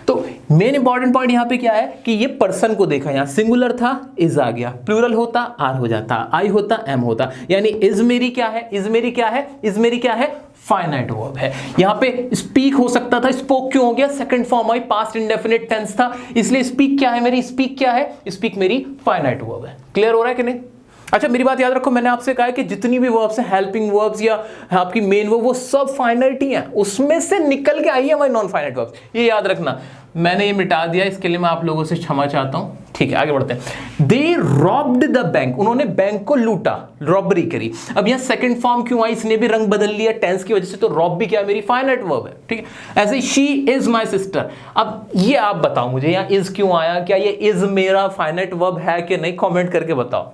Speaker 1: तो मेन इंपॉर्टेंट पॉइंट यहाँ पे क्या है कि ये पर्सन को देखा, यहाँ सिंगुलर था, इज आ गया, प्लूरल होता आर हो जाता, आई होता एम होता, यानी इज मेरी क्या है, इज मेरी क्या है, इज मेरी क्या है, फाइनाइट वर्ब है। यहां पे स्पीक हो सकता था, स्पोक क्यों हो गया, second form I, past indefinite tense था, इसलिए स्पीक क्या है मेरी, स्पीक क्या है, स्पीक मेरी फाइनाइट वर्ब है। क्लियर हो रहा है कि नहीं? अच्छा मेरी बात याद रखो, मैंने आपसे कहा है कि जितनी भी वर्ब्स हैं, हेल्पिंग वर्ब्स या आपकी मेन वर्ब, वो सब फाइनाइट ही हैं, उसमें से निकल के आई है हमारी नॉन फाइनाइट वर्ब्स। ये याद रखना। मैंने ये मिटा दिया, इसके लिए मैं आप लोगों से क्षमा चाहता हूं। ठीक है आगे बढ़ते हैं। दे रॉब्ड द बैंक, उन्होंने बैंक को लूटा, रॉबरी करी। अब यहां सेकंड फॉर्म क्यों आई, इसने भी रंग बदल लिया टेंस की वजह से, तो रॉब भी क्या मेरी फाइनाइट वर्ब है। ठीक है, ऐसे शी इज माई सिस्टर। अब ये आप बताओ मुझे, यहां इज क्यों आया, क्या ये इज मेरा फाइनाइट वर्ब है कि नहीं, कॉमेंट करके बताओ।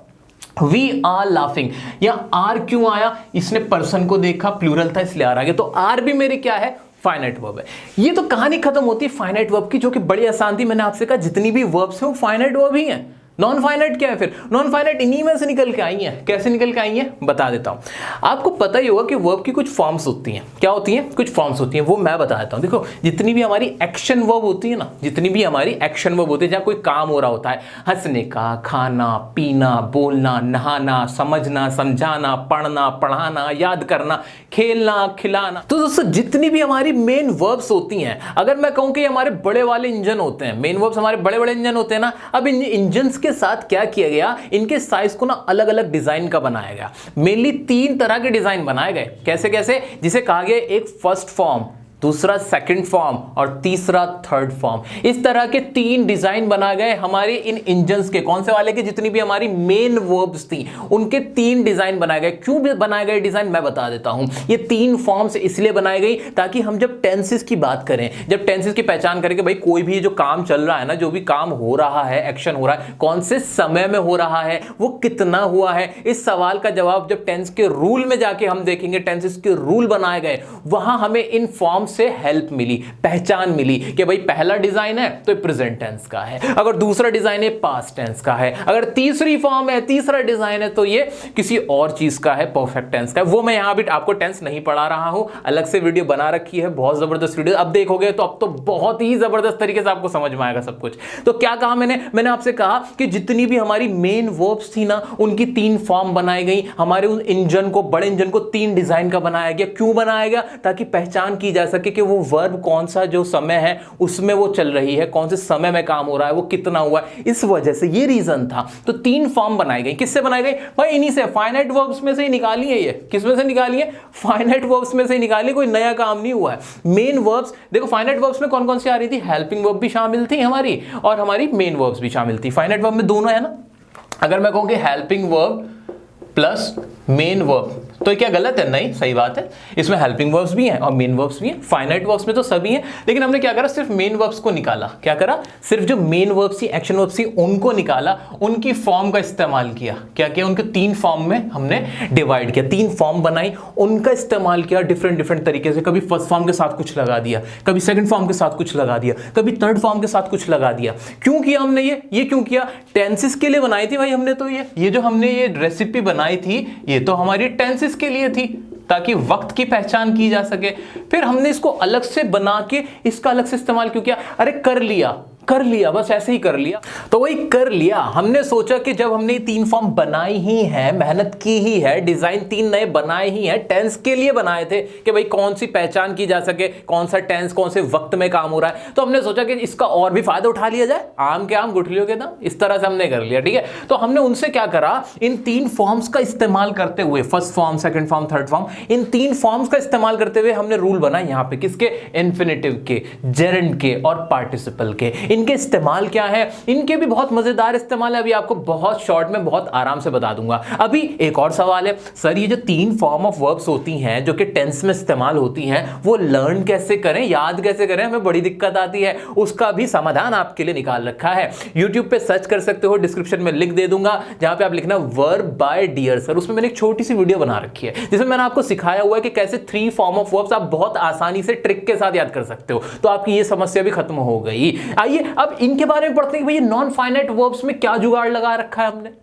Speaker 1: वी आर लाफिंग, या आर क्यों आया, इसने पर्सन को देखा, प्लूरल था इसलिए आर आ गया, तो आर भी मेरी क्या है, फाइनाइट वर्ब है। ये तो कहानी खत्म होती है फाइनाइट वर्ब की, जो कि बड़ी आसान थी। मैंने आपसे कहा जितनी भी वर्ब्स हैं वो फाइनाइट वर्ब ही हैं। नॉन फाइनाइट क्या है फिर? नॉन फाइनाइट इन्हीं में से निकल के आई हैं। कैसे निकल के आई हैं बता देता हूं। आपको पता ही होगा कि वर्ब की कुछ फॉर्म्स होती हैं। क्या होती हैं? कुछ फॉर्म्स होती हैं, वो मैं बता देता हूं। देखो जितनी भी हमारी एक्शन वर्ब होती है ना, जितनी भी हमारी एक्शन वर्ब होती है, जहां कोई काम हो रहा होता है, हंसने का, खाना पीना, बोलना, नहाना, समझना, समझाना, पढ़ना, पढ़ाना, याद करना, खेलना, खिलाना, तो दोस्तों जितनी भी हमारी मेन वर्ब्स होती हैं, अगर मैं कहूं कि हमारे बड़े वाले इंजन होते हैं, मेन वर्ब्स हमारे बड़े बड़े इंजन होते हैं ना, अब इन इंजन के साथ क्या किया गया, इनके साइज को ना अलग अलग डिजाइन का बनाया गया। मेनली 3 तरह के डिजाइन बनाए गए। कैसे कैसे? जिसे कहा गया एक फर्स्ट फॉर्म, दूसरा सेकंड फॉर्म और तीसरा थर्ड फॉर्म। इस तरह के 3 डिजाइन बना गए हमारे इन इंजन्स के। कौन से वाले के? जितनी भी हमारी मेन वर्ब्स थी उनके 3 डिजाइन बनाए गए। क्यों बनाए गए डिजाइन मैं बता देता हूं। ये 3 फॉर्म्स इसलिए बनाई गई ताकि हम जब टेंसेस की बात करें, जब टेंसेस की पहचान करें कि भाई कोई भी जो काम चल रहा है ना, जो भी काम हो रहा है, एक्शन हो रहा है, कौन से समय में हो रहा है, वो कितना हुआ है, इस सवाल का जवाब जब टेंस के रूल में जाके हम देखेंगे, टेंसेस के रूल बनाए गए, वहां हमें इन फॉर्म्स से हेल्प मिली, पहचान मिली कि भाई पहला डिजाइन है तो प्रेजेंट टेंस का है, अगर दूसरा डिजाइन है पास्ट टेंस का है, अगर तीसरी फॉर्म है, तीसरा डिजाइन है तो ये किसी और चीज का है, परफेक्ट टेंस का है। वो मैं यहां भी आपको टेंस नहीं पढ़ा रहा हूं, अलग से वीडियो बना रखी है, बहुत जबरदस्त वीडियो। अब देखोगे तो अब तो बहुत ही जबरदस्त तरीके से आपको समझ में आएगा सब कुछ। तो क्या कहा मैंने आपसे कहा कि जितनी भी हमारी मेन वर्ब्स थी ना, उनकी 3 फॉर्म बनाई गई। हमारे उन इंजन को, बड़े इंजन को 3 डिजाइन का बनाया गया। क्यों बनाया गया? ताकि पहचान की जा सके करके कि वो वर्ब कौन सा जो समय है उसमें वो चल रही है, कौन से समय में काम हो रहा है, वो कितना हुआ है, इस वजह से ये रीजन था। तो 3 फॉर्म बनाई गई। किससे बनाई गई भाई? इन्हीं से, फाइनाइट वर्ब्स में से ही निकाली है। ये किस में से निकाली है? फाइनाइट वर्ब्स में से ही निकाली, कोई नया काम नहीं हुआ है। मेन वर्ब्स देखो, फाइनाइट वर्ब्स में कौन कौन सी आ रही थी? हेल्पिंग वर्ब भी शामिल थी हमारी और हमारी मेन वर्ब्स भी शामिल थी। फाइनाइट वर्ब में दोनों है ना। अगर मैं कहूँ कि helping verb plus main verb तो क्या गलत है? नहीं, सही बात है। इसमें हेल्पिंग वर्ब्स भी हैं और मेन वर्ब्स भी हैं। फाइनाइट वर्ब्स में तो सभी हैं, लेकिन हमने क्या करा? सिर्फ मेन वर्ब्स को निकाला। क्या करा? सिर्फ जो मेन वर्ब्स थी, एक्शन वर्ब्स थी, उनको निकाला, उनकी फॉर्म का इस्तेमाल किया। क्या किया? उनके 3 फॉर्म में हमने डिवाइड किया, 3 फॉर्म बनाई, उनका इस्तेमाल किया डिफरेंट डिफरेंट तरीके से। कभी फर्स्ट फॉर्म के साथ कुछ लगा दिया, कभी सेकंड फॉर्म के साथ कुछ लगा दिया, कभी थर्ड फॉर्म के साथ कुछ लगा दिया। क्यों किया हमने ये क्यों किया? टेंसेस के लिए बनाई थी भाई हमने तो ये जो हमने ये रेसिपी बनाई थी, ये तो हमारी टेंसेस के लिए थी, ताकि वक्त की पहचान की जा सके। फिर हमने इसको अलग से बना के इसका अलग से इस्तेमाल क्यों किया? अरे कर लिया, बस ऐसे ही कर लिया। तो वही कर लिया। हमने सोचा कि जब हमने 3 फॉर्म बनाई ही है, मेहनत की ही है, डिजाइन 3 नए बनाए ही हैं, टेंस के लिए बनाए थे कि भाई कौन सी पहचान की जा सके, कौन सा टेंस कौन से वक्त में काम हो रहा है। तो हमने सोचा कि इसका और भी फायदा उठा लिया जाए, आम के आम गुठलियों के दाम, इस तरह से हमने कर लिया। ठीक है, तो हमने उनसे क्या करा? इन 3 फॉर्म्स का इस्तेमाल करते हुए, first form, second form, third form, इन 3 फॉर्म्स का इस्तेमाल करते हुए हमने रूल बनाए यहां पे। किसके? इन्फिनेटिव के, जेरेंड के और पार्टिसिपल के। इनके इस्तेमाल क्या है? इनके भी बहुत मजेदार इस्तेमाल है, अभी आपको बहुत शॉर्ट में बहुत आराम से बता दूंगा। अभी एक और सवाल है, सर ये जो 3 फॉर्म ऑफ वर्ब्स होती हैं जो कि टेंस में इस्तेमाल होती हैं, वो लर्न कैसे करें, याद कैसे करें? हमें बड़ी दिक्कत आती है। उसका भी समाधान आपके लिए निकाल रखा है। YouTube पे सर्च कर सकते हो, डिस्क्रिप्शन में लिंक दे दूंगा, जहां पे आप लिखना वर्ब बाय डियर सर। उसमें मैंने एक छोटी सी वीडियो बना रखी है जिसमें मैंने आपको सिखाया हुआ है कि कैसे 3 फॉर्म ऑफ वर्ब्स आप बहुत आसानी से ट्रिक के साथ याद कर सकते हो। तो आपकी ये समस्या भी खत्म हो गई। आइए अब इनके बारे में पढ़ते हैं कि भाई नॉन फाइनाइट वर्ब्स में क्या जुगाड़ लगा रखा है हमने।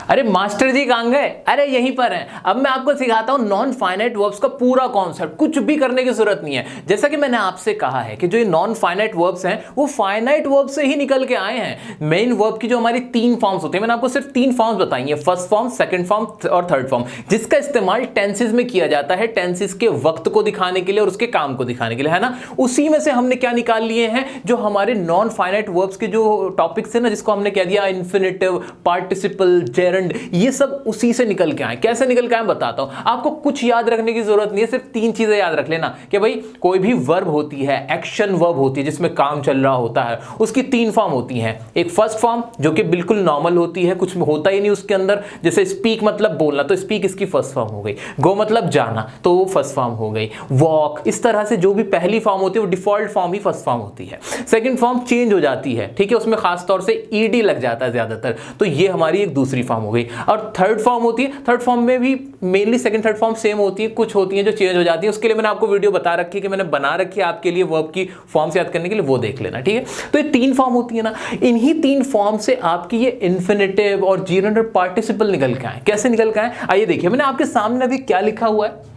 Speaker 1: अरे मास्टर जी कहां गए? अरे यहीं पर हैं। अब मैं आपको सिखाता हूं नॉन फाइनाइट वर्ब्स का पूरा कॉन्सेप्ट। कुछ भी करने की जरूरत नहीं है। जैसा कि मैंने आपसे कहा है कि जो ये नॉन फाइनाइट वर्ब्स हैं वो फाइनाइट वर्ब से ही निकल के आए हैं। मेन वर्ब की जो हमारी 3 फॉर्म्स होते हैं, मैंने आपको सिर्फ 3 फॉर्म्स बताई हैं, फर्स्ट फॉर्म, सेकंड फॉर्म और थर्ड फॉर्म, जिसका इस्तेमाल टेंसेस में किया जाता है, टेंसेस के वक्त को दिखाने के लिए और उसके काम को दिखाने के लिए, है ना। उसी में से हमने क्या निकाल लिए हैं? जो हमारे नॉन फाइनाइट वर्ब्स के जो टॉपिक्स है ना, जिसको हमने कह दिया इन्फिनेटिव, पार्टिसिपल, जेरेंड, ये सब उसी से निकल के आए। कैसे निकल के आए बताता हूं आपको। कुछ याद रखने की जरूरत नहीं है, सिर्फ 3 चीजें याद रख लेना कि भाई कोई भी वर्ब होती है, एक्शन वर्ब होती है जिसमें काम चल रहा होता है, उसकी 3 फॉर्म होती हैं। एक फर्स्ट फॉर्म जो कि बिल्कुल नॉर्मल होती है, कुछ होता ही नहीं उसके अंदर, जैसे स्पीक मतलब बोलना, तो स्पीक इसकी फर्स्ट फॉर्म हो गई। गो मतलब जाना, तो वो फर्स्ट फॉर्म हो गई। वॉक, इस तरह से जो भी पहली फॉर्म होती है वो डिफॉल्ट फॉर्म ही फर्स्ट फॉर्म होती है। सेकंड फॉर्म चेंज हो जाती है, ठीक है, उसमें खास तौर से ईडी लग जाता है ज्यादातर, तो ये हमारी एक दूसरी फॉर्म हो गई। और थर्ड फॉर्म होती है, थर्ड फॉर्म में भी mainly second third form same होती है, कुछ होती है जो चेंज हो जाती है। उसके लिए मैंने आपको वीडियो बता रखी है कि मैंने बना रखी है आपके लिए वर्ब की फॉर्म्स याद करने के लिए, वो देख लेना, ठीक है। तो ये 3 फॉर्म होती है ना, इन्हीं 3 फॉर्म से आपकी ये इन्फिनेटिव और जीरेंड और पार्टिसिपल निकल के आए। कैसे निकल के आए? आइए देखिए, मैंने आपके सामने अभी क्या लिखा हुआ है।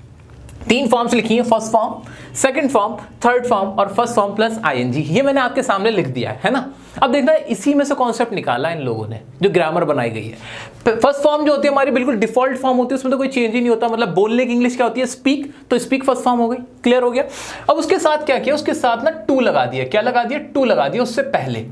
Speaker 1: 3 फॉर्म्स लिखी है, first form, second form, third form और फर्स्ट फॉर्म प्लस आईएनजी। ये मैंने आपके सामने लिख दिया है ना। अब देखना, इसी में से कॉन्सेप्ट निकाला इन लोगों ने, जो ग्रामर बनाई गई है। फर्स्ट फॉर्म जो होती है हमारी बिल्कुल डिफॉल्ट फॉर्म होती है, उसमें तो कोई चेंज ही नहीं होता। मतलब बोलने की इंग्लिश क्या होती है? स्पीक, तो स्पीक फर्स्ट फॉर्म हो गई, क्लियर हो गया। अब उसके साथ क्या किया? उसके साथ ना टू लगा दिया। क्या लगा दिया? टू लगा दिया उससे पहले।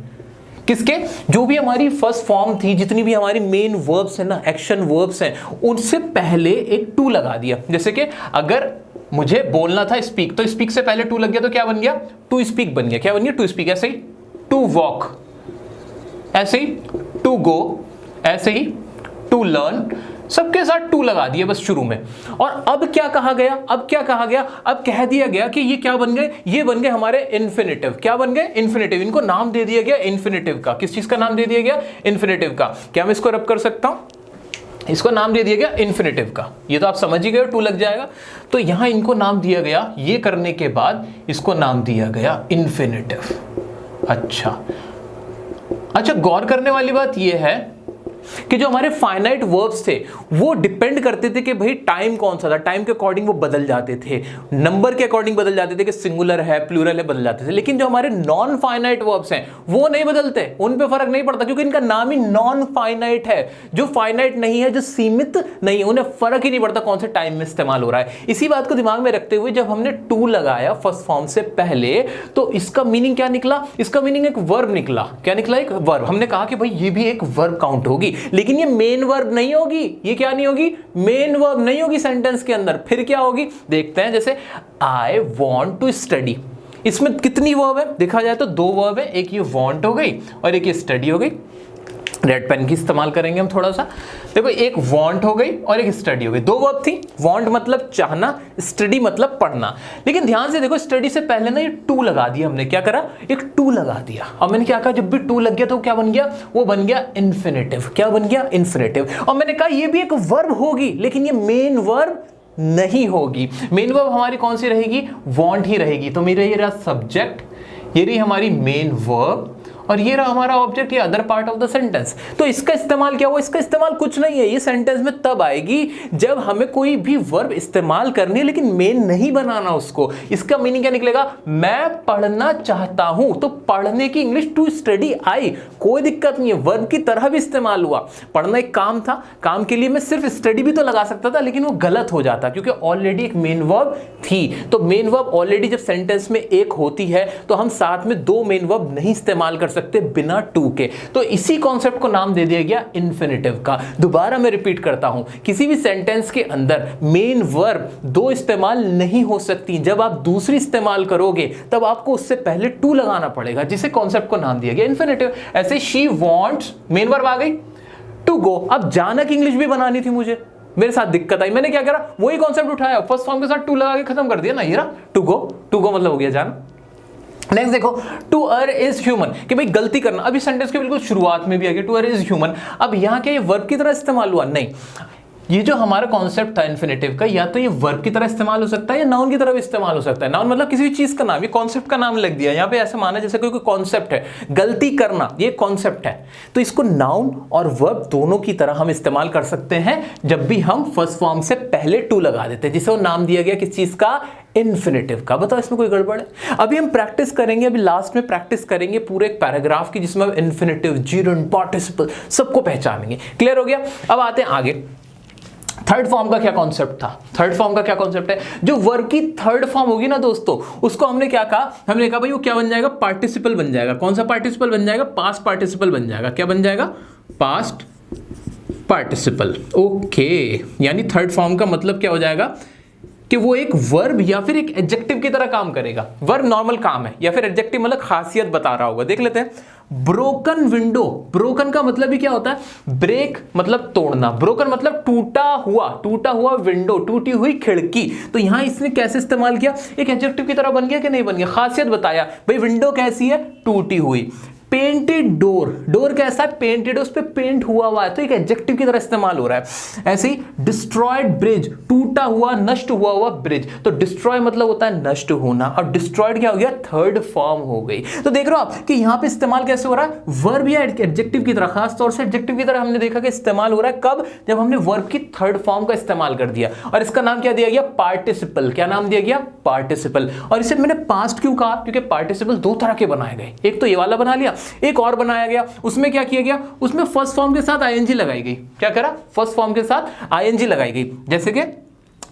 Speaker 1: किसके? जो भी हमारी फर्स्ट फॉर्म थी, जितनी भी हमारी मेन वर्ब्स है ना, एक्शन वर्ब्स हैं, उनसे पहले एक टू लगा दिया। जैसे कि अगर मुझे बोलना था स्पीक, तो स्पीक से पहले टू लग गया, तो क्या बन गया? टू स्पीक बन गया। क्या बन गया? To speak. ऐसे ही टू वॉक, ऐसे ही टू गो, ऐसे ही टू लर्न, सबके साथ टू लगा दिए बस शुरू में। और अब क्या कहा गया? अब क्या कहा गया? अब कह दिया गया कि ये क्या बन गए? ये बन गए हमारे इन्फिनेटिव। क्या बन गए? इन्फिनेटिव। इनको नाम दे दिया गया इन्फिनेटिव का। किस चीज का नाम दे दिया गया? इन्फिनेटिव का। क्या मैं इसको रब कर सकता हूं? इसको नाम दे दिया गया इन्फिनेटिव का। ये तो आप समझ ही गए, टू लग जाएगा। तो यहां इनको नाम दिया गया, ये करने के बाद इसको नाम दिया गया इन्फिनेटिव। अच्छा, गौर करने वाली बात यह है कि जो हमारे फाइनाइट वर्ब्स थे वो डिपेंड करते थे कि भाई टाइम कौन सा था, टाइम के अकॉर्डिंग वो बदल जाते थे, नंबर के अकॉर्डिंग बदल जाते थे कि सिंगुलर है प्लूरल है बदल जाते थे। लेकिन जो हमारे नॉन फाइनाइट वर्ब्स हैं वो नहीं बदलते, उन पे फर्क नहीं पड़ता क्योंकि इनका नाम ही नॉन फाइनाइट है। जो फाइनाइट नहीं है, जो सीमित नहीं है, उन्हें फर्क ही नहीं पड़ता कौन से टाइम में इस्तेमाल हो रहा है। इसी बात को दिमाग में रखते हुए जब हमने टू लगाया फर्स्ट फॉर्म से पहले तो इसका मीनिंग क्या निकला, इसका मीनिंग एक वर्ब निकला। क्या निकला? एक वर्ब। हमने कहा कि भाई ये भी एक वर्ब काउंट होगी, लेकिन ये मेन वर्ब नहीं होगी। ये क्या नहीं होगी? मेन वर्ब नहीं होगी सेंटेंस के अंदर। फिर क्या होगी देखते हैं। जैसे आई वॉन्ट टू स्टडी, इसमें कितनी वर्ब है? देखा जाए तो दो वर्ब है, एक ये वॉन्ट हो गई और एक ये स्टडी हो गई। रेड पेन की इस्तेमाल करेंगे हम थोड़ा सा। देखो एक वांट हो गई और एक स्टडी हो गई, दो वर्ब थी। वांट मतलब चाहना, स्टडी मतलब पढ़ना। लेकिन ध्यान से देखो स्टडी से पहले ना ये टू लगा दिया हमने। क्या करा? एक टू लगा दिया। और मैंने क्या कहा? जब भी टू लग गया तो क्या बन गया? वो बन गया इन्फिनेटिव। क्या बन गया? इन्फिनेटिव। और मैंने कहा ये भी एक वर्ब होगी, लेकिन ये मेन वर्ब नहीं होगी। मेन वर्ब हमारी कौन सी रहेगी? वांट ही रहेगी। तो मेरा ये रहा सब्जेक्ट, ये रही हमारी मेन वर्ब और ये रहा हमारा ऑब्जेक्ट, ये other part of the sentence. तो इसका इस्तेमाल क्या हुआ? इसका इस्तेमाल कुछ नहीं है। ये सेंटेंस में तब आएगी जब हमें कोई भी वर्ब इस्तेमाल करनी है लेकिन मेन नहीं बनाना उसको। इसका मीनिंग क्या निकलेगा? मैं पढ़ना चाहता हूं, तो पढ़ने की इंग्लिश टू स्टडी आई, कोई दिक्कत नहीं है। वर्ब की तरह भी इस्तेमाल हुआ। पढ़ना एक काम था, काम के लिए मैं सिर्फ स्टडी भी तो लगा सकता था, लेकिन वो गलत हो जाता क्योंकि ऑलरेडी एक मेन वर्ब थी। तो मेन वर्ब ऑलरेडी जब सेंटेंस में एक होती है तो हम साथ में दो मेन वर्ब नहीं इस्तेमाल कर सकते बिना टू के। तो इसी कॉन्सेप्ट को नाम दे दिया गया इन्फिनेटिव का। दोबारा मैं रिपीट करता हूं, किसी भी सेंटेंस के अंदर मेन वर्ब दो इस्तेमाल नहीं हो सकती। जब आप दूसरी इस्तेमाल करोगे तब आपको उससे पहले टू लगाना पड़ेगा, जिसे कॉन्सेप्ट को नाम दिया गया इन्फिनेटिव। ऐसे शी वांट्स, मेन वर्ब आ गई, टू गो। अब जाना की इंग्लिश भी बनानी थी मुझे, मेरे साथ दिक्कत आई। मैंने क्या करा? वही कॉन्सेप्ट उठाया, फर्स्ट फॉर्म के साथ टू लगा के खत्म कर दिया ना। ये रहा टू गो। टू गो मतलब हो गया जाना। नेक्स्ट देखो, टू अर इज ह्यूमन, कि भाई गलती करना। अभी सेंटेंस के बिल्कुल शुरुआत में भी आ गया टू अर इज ह्यूमन। अब यहां क्या ये वर्ब की तरह इस्तेमाल हुआ? नहीं, ये जो हमारा कॉन्सेप्ट था इन्फिनेटिव का, या तो ये वर्ब की तरह इस्तेमाल हो सकता है या नाउन की तरह भी इस्तेमाल हो सकता है। नाउन मतलब किसी भी चीज का नाम, ये कॉन्सेप्ट का नाम लग दिया। यहाँ पे ऐसा माना जैसे कोई कॉन्सेप्ट है, गलती करना ये कॉन्सेप्ट है, तो इसको नाउन और वर्ब दोनों की तरह हम इस्तेमाल कर सकते हैं जब भी हम फर्स्ट फॉर्म से पहले टू लगा देते हैं, जिसे वो नाम दिया गया किस चीज का? इन्फिनेटिव का। बताओ इसमें कोई गड़बड़ है? अभी हम प्रैक्टिस करेंगे, अभी लास्ट में प्रैक्टिस करेंगे पूरे एक पैराग्राफ की, जिसमें इन्फिनेटिव, जीरंड, पार्टिसिपल सबको पहचानेंगे। क्लियर हो गया? अब आते हैं आगे। थर्ड फॉर्म का क्या कॉन्सेप्ट था? थर्ड फॉर्म का क्या कॉन्सेप्ट है? जो वर्ब की थर्ड फॉर्म होगी ना दोस्तों, उसको हमने क्या कहा? हमने कहा भाई वो क्या बन जाएगा? पार्टिसिपल बन जाएगा। कौन सा पार्टिसिपल बन जाएगा? पास्ट पार्टिसिपल बन जाएगा। क्या बन जाएगा? Past participle. ओके, यानी थर्ड फॉर्म का मतलब क्या हो जाएगा कि वो एक वर्ब या फिर एक एडजेक्टिव की तरह काम करेगा। वर्ब नॉर्मल काम है, या फिर एडजेक्टिव मतलब खासियत बता रहा होगा। देख लेते हैं। ब्रोकन विंडो, ब्रोकन का मतलब ही क्या होता है? ब्रेक मतलब तोड़ना, ब्रोकन मतलब टूटा हुआ विंडो, टूटी हुई खिड़की। तो यहां इसने कैसे इस्तेमाल किया? एक एडजेक्टिव की तरह बन गया कि नहीं बन गया? खासियत बताया भाई, विंडो कैसी है? टूटी हुई। पेंटेड डोर, डोर कैसा है? पेंटेड, उस पे पेंट हुआ है, तो एक एडजेक्टिव की तरह इस्तेमाल हो रहा है। ऐसे ही डिस्ट्रॉयड ब्रिज, टूटा हुआ, नष्ट हुआ ब्रिज। तो डिस्ट्रॉय मतलब होता है नष्ट होना, और डिस्ट्रॉयड क्या हो गया? थर्ड फॉर्म हो गई। तो देख रहे हो आप कि यहां पे इस्तेमाल कैसे हो रहा है? वर्ब या एडजेक्टिव की तरह, खास तौर से एडजेक्टिव की तरह हमने देखा कि इस्तेमाल हो रहा है कब? जब हमने वर्ब की थर्ड फॉर्म का इस्तेमाल कर दिया। और इसका नाम क्या दिया गया? पार्टिसिपल। क्या नाम दिया गया? पार्टिसिपल। और इसे मैंने पास्ट क्यों कहा? क्योंकि पार्टिसिपल दो तरह के बनाए गए, एक तो ये वाला बना लिया, एक और बनाया गया। उसमें क्या किया गया? उसमें फर्स्ट फॉर्म के साथ आईएनजी लगाई गई। क्या करा? फर्स्ट फॉर्म के साथ आईएनजी लगाई गई। जैसे कि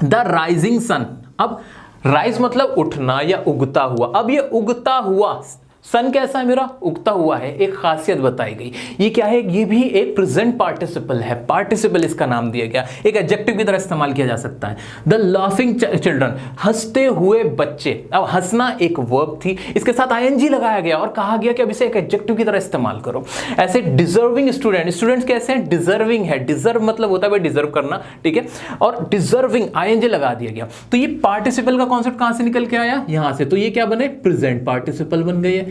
Speaker 1: द राइजिंग सन। अब राइज मतलब उठना या उगता हुआ। अब ये उगता हुआ, सन कैसा है मेरा? उगता हुआ है। एक खासियत बताई गई। ये क्या है? ये भी एक प्रेजेंट पार्टिसिपल है, पार्टिसिपल इसका नाम दिया गया। एक एडजेक्टिव की तरह इस्तेमाल किया जा सकता है। द लाफिंग चिल्ड्रन, हंसते हुए बच्चे। अब हंसना एक वर्ब थी, इसके साथ आईएनजी लगाया गया और कहा गया कि अब इसे एक एडजेक्टिव की तरह इस्तेमाल करो। ऐसे डिजर्विंग स्टूडेंट, स्टूडेंट्स कैसे हैं? डिजर्विंग है। डिजर्व मतलब होता है भाई डिजर्व करना, ठीक है, और डिजर्विंग आईएनजी लगा दिया गया। तो ये पार्टिसिपल का कॉन्सेप्ट कहां से निकल के आया? यहां से। तो ये क्या बने? प्रेजेंट पार्टिसिपल बन गए।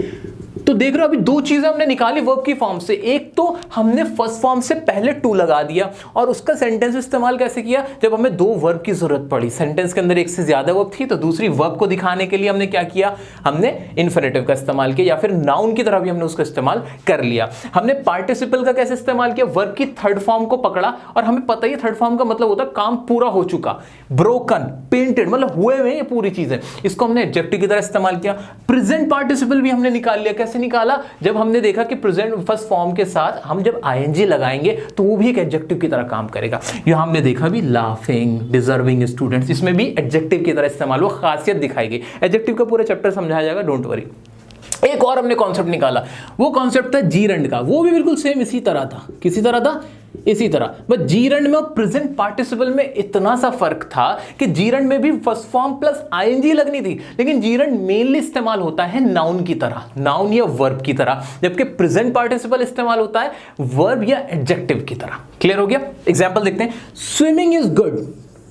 Speaker 1: तो तो देख रहे हो अभी दो चीजें हमने निकाली वर्ब की फॉर्म से। एक तो हमने फर्स्ट फॉर्म से पहले टू लगा दिया, और उसका सेंटेंस इस्तेमाल कैसे किया, जब हमें दो वर्ब की जरूरत पड़ी, सेंटेंस के अंदर एक से ज्यादा वर्ब थी, तो दूसरी वर्ब को दिखाने के लिए हमने क्या किया, हमने इन्फिनेटिव का इस्तेमाल किया, या फिर नाउन की तरह भी हमने उसका इस्तेमाल कर लिया। हमने पार्टिसिपल का कैसे इस्तेमाल किया, वर्ब की थर्ड फॉर्म को पकड़ा, और हमें पता ही थर्ड फॉर्म का मतलब होता है काम पूरा हो चुका, ब्रोकन, पेंटेड, मतलब हुए हुए ये पूरी चीजें, इसको हमने एडजेक्टिव की तरह इस्तेमाल किया। प्रेजेंट पार्टिसिपल भी हमने निकाल लिया। कैसे निकाला, जब हमने देखा कि प्रेजेंट फर्स्ट फॉर्म के साथ हम जब आईएनजी लगाएंगे तो वो भी एक एडजेक्टिव की तरह काम करेगा। यहां हमने देखा भी लाफिंग, डिजर्विंग स्टूडेंट्स, इसमें भी एडजेक्टिव की तरह इस्तेमाल, वो खासियत दिखाई गई। एडजेक्टिव का पूरा चैप्टर समझाया जाएगा, डोंट वरी। एक और हमने कॉन्सेप्ट निकाला, वो कॉन्सेप्ट था जीरंड का। वो भी बिल्कुल सेम इसी तरह था, किसी तरह था, इसी तरह, बस जीरंड में और प्रेजेंट पार्टिसिपल में इतना सा फर्क था कि जीरंड में भी फर्स्ट फॉर्म प्लस आईएनजी लगनी थी, लेकिन जीरंड मेनली इस्तेमाल होता है नाउन की तरह, नाउन या वर्ब की तरह, जबकि प्रेजेंट पार्टिसिपल इस्तेमाल होता है वर्ब या एडजेक्टिव की तरह। क्लियर हो गया? एग्जांपल देखते हैं। Swimming is good,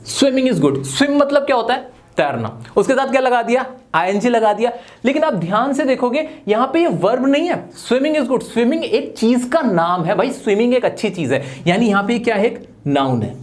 Speaker 1: swimming is good, swim मतलब क्या होता है, तैरना, उसके साथ क्या लगा दिया, आईएनजी लगा दिया। लेकिन आप ध्यान से देखोगे यहां पे ये वर्ब नहीं है, स्विमिंग इज गुड, स्विमिंग एक चीज का नाम है भाई, स्विमिंग एक अच्छी चीज है, यानी यहां पे क्या है, एक नाउन है।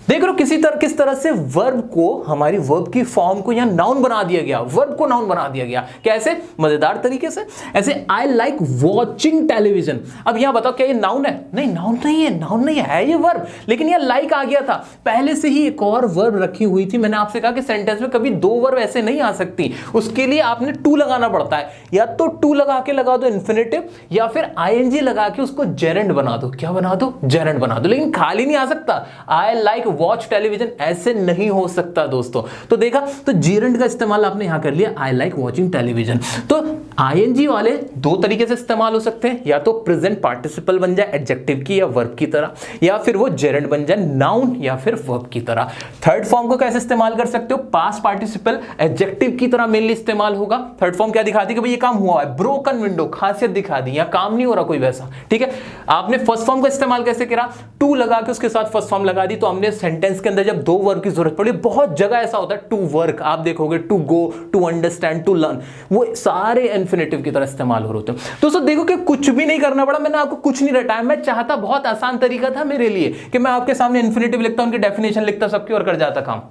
Speaker 1: देख लो किस तरह से वर्ब को, हमारी वर्ब की फॉर्म को यहां नाउन बना दिया गया, वर्ब को नाउन बना दिया गया। कैसे? मजेदार तरीके से। ऐसे आई लाइक वॉचिंग टेलीविजन, अब यहां बताओ क्या ये नाउन है? नहीं, नाउन नहीं है, नाउन नहीं है, ये वर्ब, लेकिन यह लाइक आ गया था। पहले से ही एक और वर्ब रखी हुई थी। मैंने आपसे कहा कि सेंटेंस में कभी दो वर्ब ऐसे नहीं आ सकती, उसके लिए आपने टू लगाना पड़ता है, या तो टू लगा के लगा दो इन्फिनेटिव, या फिर आईएनजी लगा के उसको जेरेंड बना दो। क्या बना दो? जेरेंड बना दो। लेकिन खाली नहीं आ सकता, आई लाइक वॉच टेलीविजन ऐसे नहीं हो सकता दोस्तों। तो देखा, तो जीरंड का इस्तेमाल आपने यहां कर लिया, आई लाइक वॉचिंग टेलीविजन। तो आईएनजी वाले दो तरीके से इस्तेमाल हो सकते हैं, या तो प्रेजेंट पार्टिसिपल बन जाए एडजेक्टिव की या वर्ब की तरह, या फिर वो जेरेंड बन जाए नाउन या फिर वर्ब की तरह। थर्ड फॉर्म को कैसे इस्तेमाल कर सकते हो? पास्ट पार्टिसिपल एडजेक्टिव की तरह मेनली इस्तेमाल होगा। थर्ड फॉर्म क्या दिखाती है कि भाई ये काम हुआ है, ब्रोकन विंडो, खासियत दिखा दी, या काम नहीं हो रहा कोई वैसा। ठीक है, आपने फर्स्ट फॉर्म का इस्तेमाल कैसे करा? टू लगा के उसके साथ फर्स्ट फॉर्म लगा दी, तो हमने सेंटेंस के अंदर जब दो वर्ब की जरूरत पड़ी, बहुत जगह ऐसा होता है टू वर्क, आप देखोगे to go, to understand, to learn, वो सारे इन्फिनेटिव की तरह इस्तेमाल हो रहे होते हैं। दोस्तों देखो कि कुछ भी नहीं करना पड़ा, मैंने आपको कुछ नहीं रटाया। मैं चाहता, बहुत आसान तरीका था मेरे लिए कि मैं आपके सामने इन्फिनेटिव लिखता, उनकी डेफिनेशन लिखता, सबकी और कर जाता काम।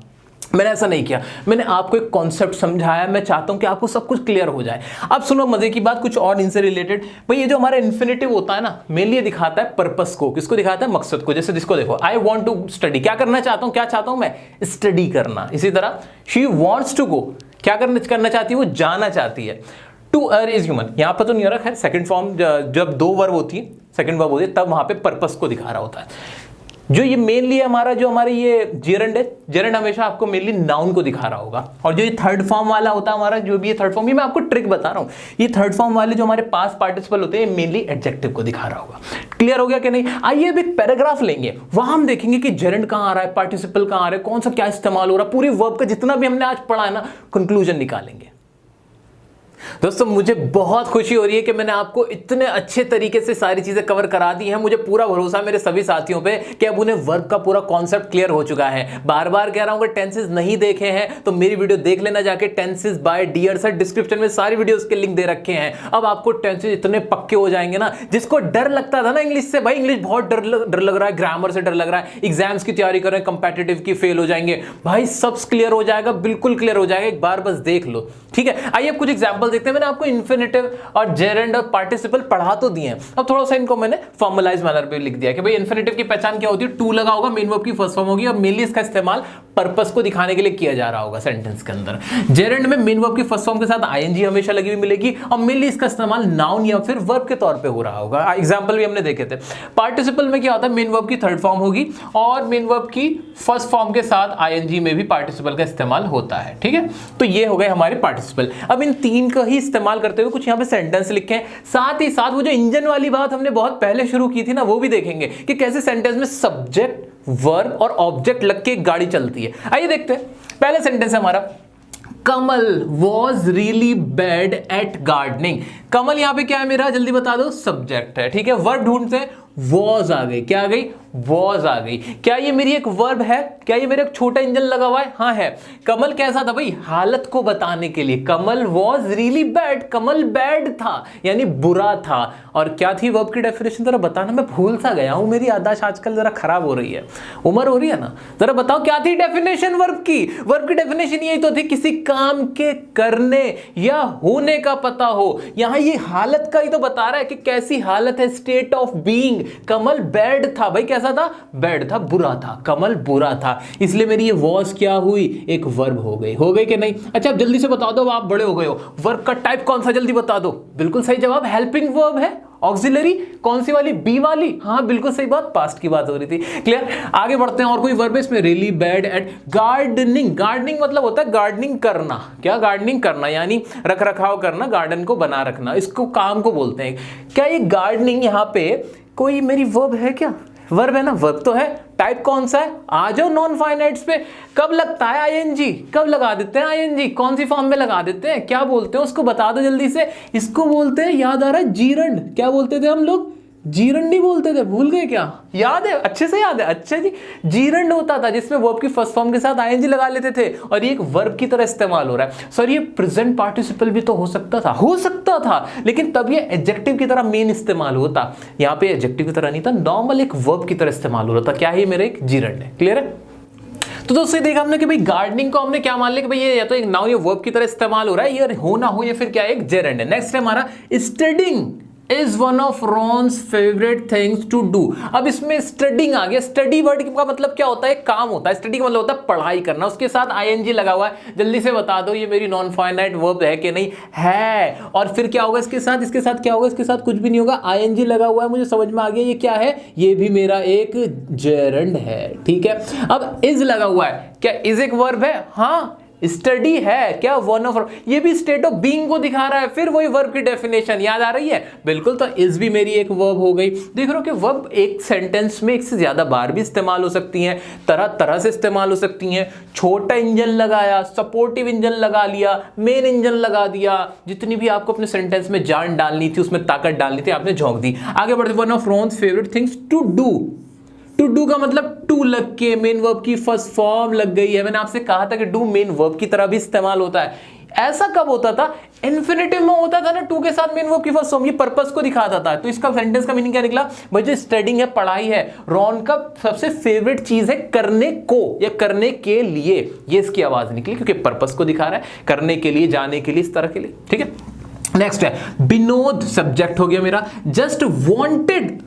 Speaker 1: मैंने ऐसा नहीं किया, मैंने आपको एक कॉन्सेप्ट समझाया। मैं चाहता हूं कि आपको सब कुछ क्लियर हो जाए। अब सुनो मजे की बात, कुछ और इनसे रिलेटेड। भाई ये जो हमारा इन्फिनेटिव होता है ना, मेनली ये दिखाता है पर्पस को। किसको दिखाता है? मकसद को। जैसे जिसको देखो, आई वॉन्ट टू स्टडी, क्या करना चाहता हूं, क्या चाहता हूं मैं? स्टडी करना। इसी तरह शी वॉन्ट्स टू गो, क्या करना चाहती है वो? जाना चाहती है। टू अर्न इज ह्यूमन, यहां पर तो नहीं हो रहा है, सेकंड फॉर्म जब दो वर्ब होती है, सेकंड वर्ब होती है, तब वहां पे पर्पस को दिखा रहा होता है। जो ये मेनली हमारा, जो हमारे ये जेरेंड है, जेरेंड हमेशा आपको मेनली नाउन को दिखा रहा होगा। और जो ये थर्ड फॉर्म वाला होता है हमारा, जो भी ये थर्ड फॉर्म, ये मैं आपको ट्रिक बता रहा हूं, ये थर्ड फॉर्म वाले जो हमारे पास्ट पार्टिसिपल होते हैं, मेनली एडजेक्टिव को दिखा रहा होगा। क्लियर हो गया कि नहीं? आइए अब एक पैराग्राफ लेंगे, वहां हम देखेंगे कि जेरेंड कहां आ रहा है, पार्टिसिपल कहां आ रहा है, कौन सा क्या इस्तेमाल हो रहा है, पूरी वर्ब का जितना भी हमने आज पढ़ा है ना, कंक्लूजन निकालेंगे। दोस्तों मुझे बहुत खुशी हो रही है कि मैंने आपको इतने अच्छे तरीके से सारी चीजें कवर करा दी हैं। मुझे पूरा भरोसा है मेरे सभी साथियों पे कि अब उन्हें वर्ब का पूरा कॉन्सेप्ट क्लियर हो चुका है। बार बार कह रहा हूं कि टेंसेस नहीं देखे हैं तो मेरी वीडियो देख लेना जाके, tenses by dear sir, description में सारी वीडियोस के लिंक दे रखे हैं। अब आपको टेंसेस इतने पक्के हो जाएंगे ना, जिसको डर लगता था ना इंग्लिश से, भाई इंग्लिश बहुत डर लग रहा है, ग्रामर से डर लग रहा है, एग्जाम्स की तैयारी कर रहे हैं, कंपेटिटिव की फेल हो जाएंगे, भाई सब क्लियर हो जाएगा, बिल्कुल क्लियर हो जाएगा। एक बार बस देख लो, ठीक है। आइए अब कुछ एग्जाम्पल देखते हैं। मैंने आपको इन्फिनेटिव और जेरेंड और पार्टिसिपल पढ़ा तो दिए हैं, अब थोड़ा सा इनको मैंने फॉर्मलाइज मैनर पे लिख दिया कि भाई इन्फिनेटिव की पहचान क्या होती है, टू लगा होगा, मेन वर्ब की फर्स्ट फॉर्म होगी और मेनली इसका इस्तेमाल पर्पस को दिखाने के लिए किया जा रहा होगा सेंटेंस के अंदर। जेरेंड में मेन वर्ब की फर्स्ट फॉर्म के साथ आईएनजी हमेशा लगी हुई मिलेगी और मेनली इसका इस्तेमाल नाउन या फिर वर्ब के तौर पे हो रहा होगा। एग्जांपल भी हमने देखे थे। पार्टिसिपल में क्या होता है, मेन वर्ब की थर्ड फॉर्म होगी और मेन वर्ब की फर्स्ट फॉर्म के साथ आईएनजी में भी पार्टिसिपल का इस्तेमाल होता है, ठीक है। तो ये हो गए हमारे पार्टिसिपल। अब इन तीन का ही इस्तेमाल करते हुए कुछ यहाँ पे सेंटेंस लिखे हैं, साथ ही साथ वो जो इंजन वाली बात हमने बहुत पहले शुरू की थी ना, वो भी देखेंगे कि कैसे सेंटेंस में सब्जेक्ट, वर्ब और ऑब्जेक्ट लग के एक गाड़ी चलती है। आइए देखते हैं। पहला सेंटेंस है हमारा, Kamal was really bad at gardening. Kamal यहां पे क्या है मेरा, जल्दी बता दो, सब्जेक्ट है, ठीक है। वर्ब ढूंढते हैं, वॉज आ गई, क्या आ गई, वॉज आ गई। क्या ये मेरी एक वर्ब है? क्या ये मेरा एक छोटा इंजन लगा हुआ है? हाँ है। कमल कैसा था भाई? हालत को बताने के लिए। Kamal was really bad, Kamal bad था यानी बुरा था। और क्या थी वर्ब की डेफिनेशन? जरा बताना, मैं भूल सा गया हूं, मेरी याददाश्त आजकल जरा खराब हो रही है, उम्र हो रही है ना। जरा बताओ क्या थी डेफिनेशन वर्ब की? वर्ब की डेफिनेशन यही तो थी, किसी काम के करने या होने का पता हो। यहां ये हालत का ही तो बता रहा है कि कैसी हालत है, state of being. Kamal bad था भाई, कैसा था? बैड था, बुरा था। कमल बुरा था, इसलिए मेरी ये वॉज क्या हुई? एक वर्ब हो गई। हो गई कि नहीं? अच्छा अब जल्दी से बता दो, आप बड़े हो गए हो, वर्ब का टाइप कौन सा? जल्दी बता दो। बिल्कुल सही जवाब, हेल्पिंग वर्ब है। ऑक्सिलरी कौन सी वाली? बी वाली। हाँ बिल्कुल सही बात, पास्ट की बात हो रही थी। क्लियर? आगे बढ़ते हैं। और कोई वर्ब है इसमें? Really bad at gardening. Gardening मतलब होता है गार्डनिंग करना। क्या? गार्डनिंग करना यानी रख रखाव करना, गार्डन को बना रखना, इसको काम को बोलते हैं। क्या ये गार्डनिंग यहां पे कोई मेरी वर्ब है क्या? वर्ब है ना, वर्ब तो है। टाइप कौन सा है? आ जाओ नॉन फाइनाइट्स पे। कब लगता है आईएनजी? कब लगा देते हैं आईएनजी? कौन सी फॉर्म में लगा देते हैं? क्या बोलते हैं उसको? बता दो जल्दी से। इसको बोलते हैं, याद आ रहा है, जीरंड। क्या बोलते थे हम लोग? जीरंड नहीं बोलते थे, भूल गए क्या? याद है? अच्छे से याद है। अच्छा जी, जीरंड होता था जिसमें वर्ब की फर्स्ट फॉर्म के साथ आईएनजी लगा लेते थे और ये एक वर्ब की तरह इस्तेमाल हो रहा है। सर ये प्रेजेंट पार्टिसिपल भी तो हो सकता था, लेकिन तब ये एडजेक्टिव की तरह मेन इस्तेमाल होता। यहाँ पे एडजेक्टिव की तरह नहीं था, नॉर्मल एक वर्ब की तरह इस्तेमाल हो रहा था। क्या है? मेरा एक जीरंड है। क्लियर है? तो दोस्तों देखा हमने कि भाई गार्डनिंग को हमने क्या मान लिया कि भाई ये या तो एक नाउन या वर्ब की तरह इस्तेमाल हो रहा है, ये हो ना हो, या फिर क्या है? एक जेरेंड है। नेक्स्ट है हमारा studying is one of Ron's favourite things to do. अब इसमें स्टडिंग आ गया। स्टडी वर्ड का मतलब क्या होता है? काम होता है। स्टडी का मतलब होता है पढ़ाई करना, उसके साथ आईएनजी लगा हुआ है। जल्दी से बता दो ये मेरी नॉन फाइनाइट वर्ब है कि नहीं? है। और फिर क्या होगा इसके साथ? इसके साथ क्या होगा? इसके साथ कुछ भी नहीं होगा, आईएनजी लगा हुआ है। मुझे समझ में आ गया ये क्या है? ये भी मेरा एक जेरंड है। ठीक है, अब इज लगा हुआ है। क्या इज एक वर्ब है? हाँ स्टडी है। क्या? वन ऑफ, ये भी स्टेट ऑफ बीइंग को दिखा रहा है। फिर वही वर्ब की डेफिनेशन याद आ रही है? बिल्कुल। तो इज भी मेरी एक वर्ब हो गई। देख रहे हो कि वर्ब एक सेंटेंस में एक से ज्यादा बार भी इस्तेमाल हो सकती हैं, तरह तरह से इस्तेमाल हो सकती हैं। छोटा इंजन लगाया, सपोर्टिव इंजन लगा लिया, मेन इंजन लगा दिया, जितनी भी आपको अपने सेंटेंस में जान डालनी थी, उसमें ताकत डालनी थी, आपने झोंक दी। आगे बढ़ते, one of Ron's favourite things to do. To do का मतलब टू लग के मेन वर्ब की फर्स्ट फॉर्म लग गई है। मैंने आपसे कहा था कि डू मेन वर्ब की तरह भी इस्तेमाल होता है। ऐसा कब होता था? इन्फिनेटिव में होता था ना, टू के साथ मेन वर्ब की फर्स्ट फॉर्म। ये पर्पस को दिखाता था। तो इसका सेंटेंस का मीनिंग क्या निकला भाई? जो स्टडिंग है, पढ़ाई है, रॉन का सबसे फेवरेट चीज है करने को या करने के लिए, ये इसकी आवाज निकली क्योंकि पर्पस को दिखा रहा है, करने के लिए, जाने के लिए, इस तरह के लिए। ठीक है, नेक्स्ट है विनोद, सब्जेक्ट हो गया मेरा। जस्ट वांटेड,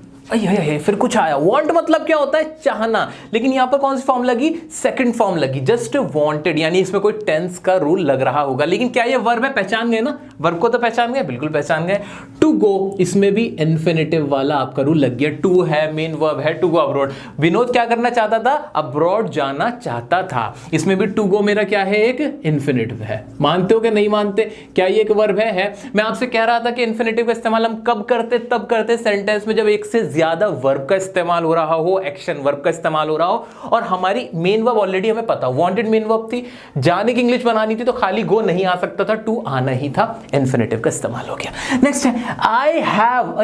Speaker 1: फिर कुछ आया। वांट मतलब क्या होता है? चाहना, लेकिन यहां पर कौन सी फॉर्म लगी? सेकंड फॉर्म लगी, जस्ट वांटेड, यानी इसमें कोई टेंस का रूल लग रहा होगा। लेकिन क्या ये वर्ब है? पहचान गए ना? वर्ब को तो पहचान गए, बिल्कुल पहचान गए। टू गो, इसमें भी इन्फिनेटिव वाला आपका रूल लग गया। टू है, मेन वर्ब है, टू गो अब्रॉड। विनोद क्या करना चाहता था? अब्रॉड जाना चाहता था। इसमें भी टू गो मेरा क्या है? एक इन्फिनेटिव है। मानते हो कि नहीं मानते? क्या ये एक वर्ब है? मैं आपसे कह रहा था कि इन्फिनेटिव का इस्तेमाल हम कब करते? तब करते सेंटेंस में जब एक से ज्यादा वर्ब का इस्तेमाल हो रहा हो, एक्शन वर्ब का इस्तेमाल हो रहा हो, और हमारी मेन वर्ब ऑलरेडी हमें पता, वांटेड मेन वर्ब थी, जाने की इंग्लिश बनानी थी, तो खाली गो नहीं आ सकता था, टू आना ही था, इन्फिनेटिव का इस्तेमाल हो गया। नेक्स्ट है आई हैव,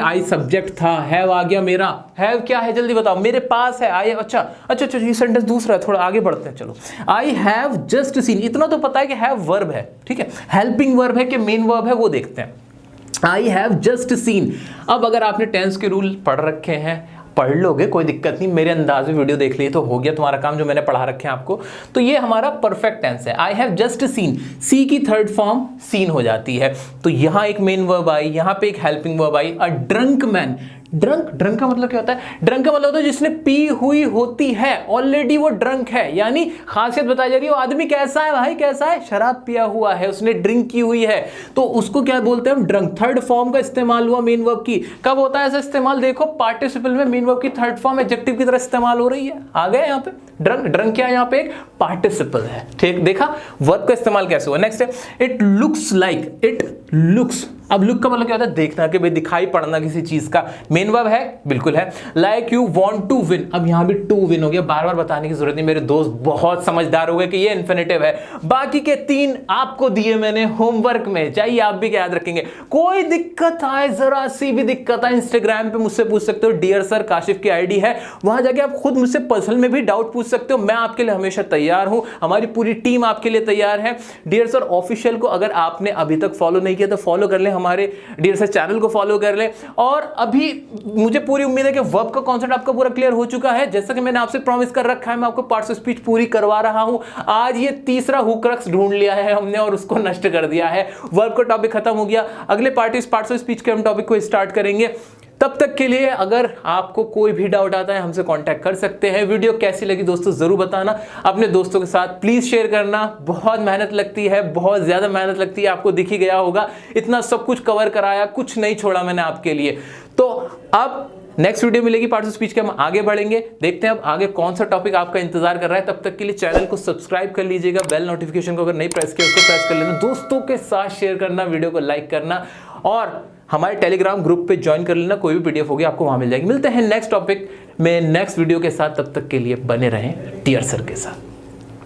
Speaker 1: आई सब्जेक्ट था, हैव आ गया मेरा। हैव क्या है? जल्दी बताओ। मेरे पास है आई। अच्छा, ये सेंटेंस दूसरा है, थोड़ा आगे बढ़ते हैं। चलो, आई हैव जस्ट सीन, इतना तो पता है कि हैव वर्ब है। ठीक है, हेल्पिंग वर्ब है कि मेन वर्ब है, वो देखते हैं। I have just seen. अब अगर आपने टेंस के रूल पढ़ रखे हैं, पढ़ लोगे, कोई दिक्कत नहीं, मेरे अंदाज में वीडियो देख लिए तो हो गया तुम्हारा काम, जो मैंने पढ़ा रखे हैं आपको। तो ये हमारा परफेक्ट टेंस है। आई हैव जस्ट सीन, सी की थर्ड फॉर्म सीन हो जाती है। तो यहां एक मेन वर्ब आई, यहां पे एक helping verb I. A drunk man, drunk का मतलब क्या होता है? ड्रंक का मतलब होता है जिसने पी हुई होती है, ऑलरेडी वो ड्रंक है, यानी खासियत बताई जा रही है, वो आदमी कैसा है भाई? कैसा है? शराब पिया हुआ है, उसने ड्रिंक की हुई है, तो उसको क्या बोलते हैं हम? ड्रंक। थर्ड फॉर्म का इस्तेमाल हुआ मेन वर्ब की। कब होता है ऐसा इस्तेमाल? देखो पार्टिसिपल में मेन वर्ब की थर्ड फॉर्म एडजेक्टिव की तरह इस्तेमाल हो रही है। आ गए यहाँ पे ड्रंक क्या है? यहाँ पे एक पार्टिसिपल है। ठीक, देखा वर्ब का इस्तेमाल कैसे हुआ। नेक्स्ट है it looks like, it looks अब लुक का मतलब क्या होता है? देखना, कि भाई दिखाई पड़ना किसी चीज का। मेन वर्ब है, बिल्कुल है। Like you want to win, अब यहां भी टू विन हो गया, बार बार बताने की जरूरत नहीं, मेरे दोस्त बहुत समझदार हो गए कि ये इन्फिनेटिव है। बाकी के 3 आपको दिए मैंने होमवर्क में, चाहिए आप भी क्या याद रखेंगे। कोई दिक्कत आए, जरा सी भी दिक्कत आए, इंस्टाग्राम पे मुझसे पूछ सकते हो, डियर सर काशिफ की आईडी है, वहां जाके आप खुद मुझसे पर्सनल में भी डाउट पूछ सकते हो। मैं आपके लिए हमेशा तैयार हूं, हमारी पूरी टीम आपके लिए तैयार है। डियर सर ऑफिशियल को अगर आपने अभी तक फॉलो नहीं किया तो फॉलो कर ले, हमारे डियर सर चैनल को फॉलो कर ले। और अभी मुझे पूरी उम्मीद है कि वर्ब का कॉन्सेप्ट आपका पूरा क्लियर हो चुका है। जैसा कि मैंने आपसे प्रॉमिस कर रखा है, मैं आपको पार्ट्स ऑफ स्पीच पूरी करवा रहा हूं। आज ये तीसरा हुक्रक्स ढूंढ लिया है हमने और उसको नष्ट कर दिया है। वर्ब का टॉपिक खत्म हो गया। अगले पार्ट्स ऑफ स्पीच के हम टॉपिक को स्टार्ट करेंगे। तब तक के लिए अगर आपको कोई भी डाउट आता है हमसे कांटेक्ट कर सकते हैं। वीडियो कैसी लगी दोस्तों जरूर बताना, अपने दोस्तों के साथ प्लीज शेयर करना। बहुत मेहनत लगती है, बहुत ज्यादा मेहनत लगती है, आपको दिख ही गया होगा। इतना सब कुछ कवर कराया, कुछ नहीं छोड़ा मैंने आपके लिए। तो अब नेक्स्ट वीडियो मिलेगी पार्ट्स ऑफ स्पीच के, हम आगे बढ़ेंगे, देखते हैं अब आगे कौन सा टॉपिक आपका इंतजार कर रहा है। तब तक के लिए चैनल को सब्सक्राइब कर लीजिएगा, बेल नोटिफिकेशन को अगर नहीं प्रेस किया उसको प्रेस कर लेना, दोस्तों के साथ शेयर करना, वीडियो को लाइक करना और हमारे टेलीग्राम ग्रुप पे ज्वाइन कर लेना। कोई भी पीडीएफ होगी आपको वहां मिल जाएगी। मिलते हैं नेक्स्ट टॉपिक में नेक्स्ट वीडियो के साथ, तब तक के लिए बने रहें डियर सर के साथ।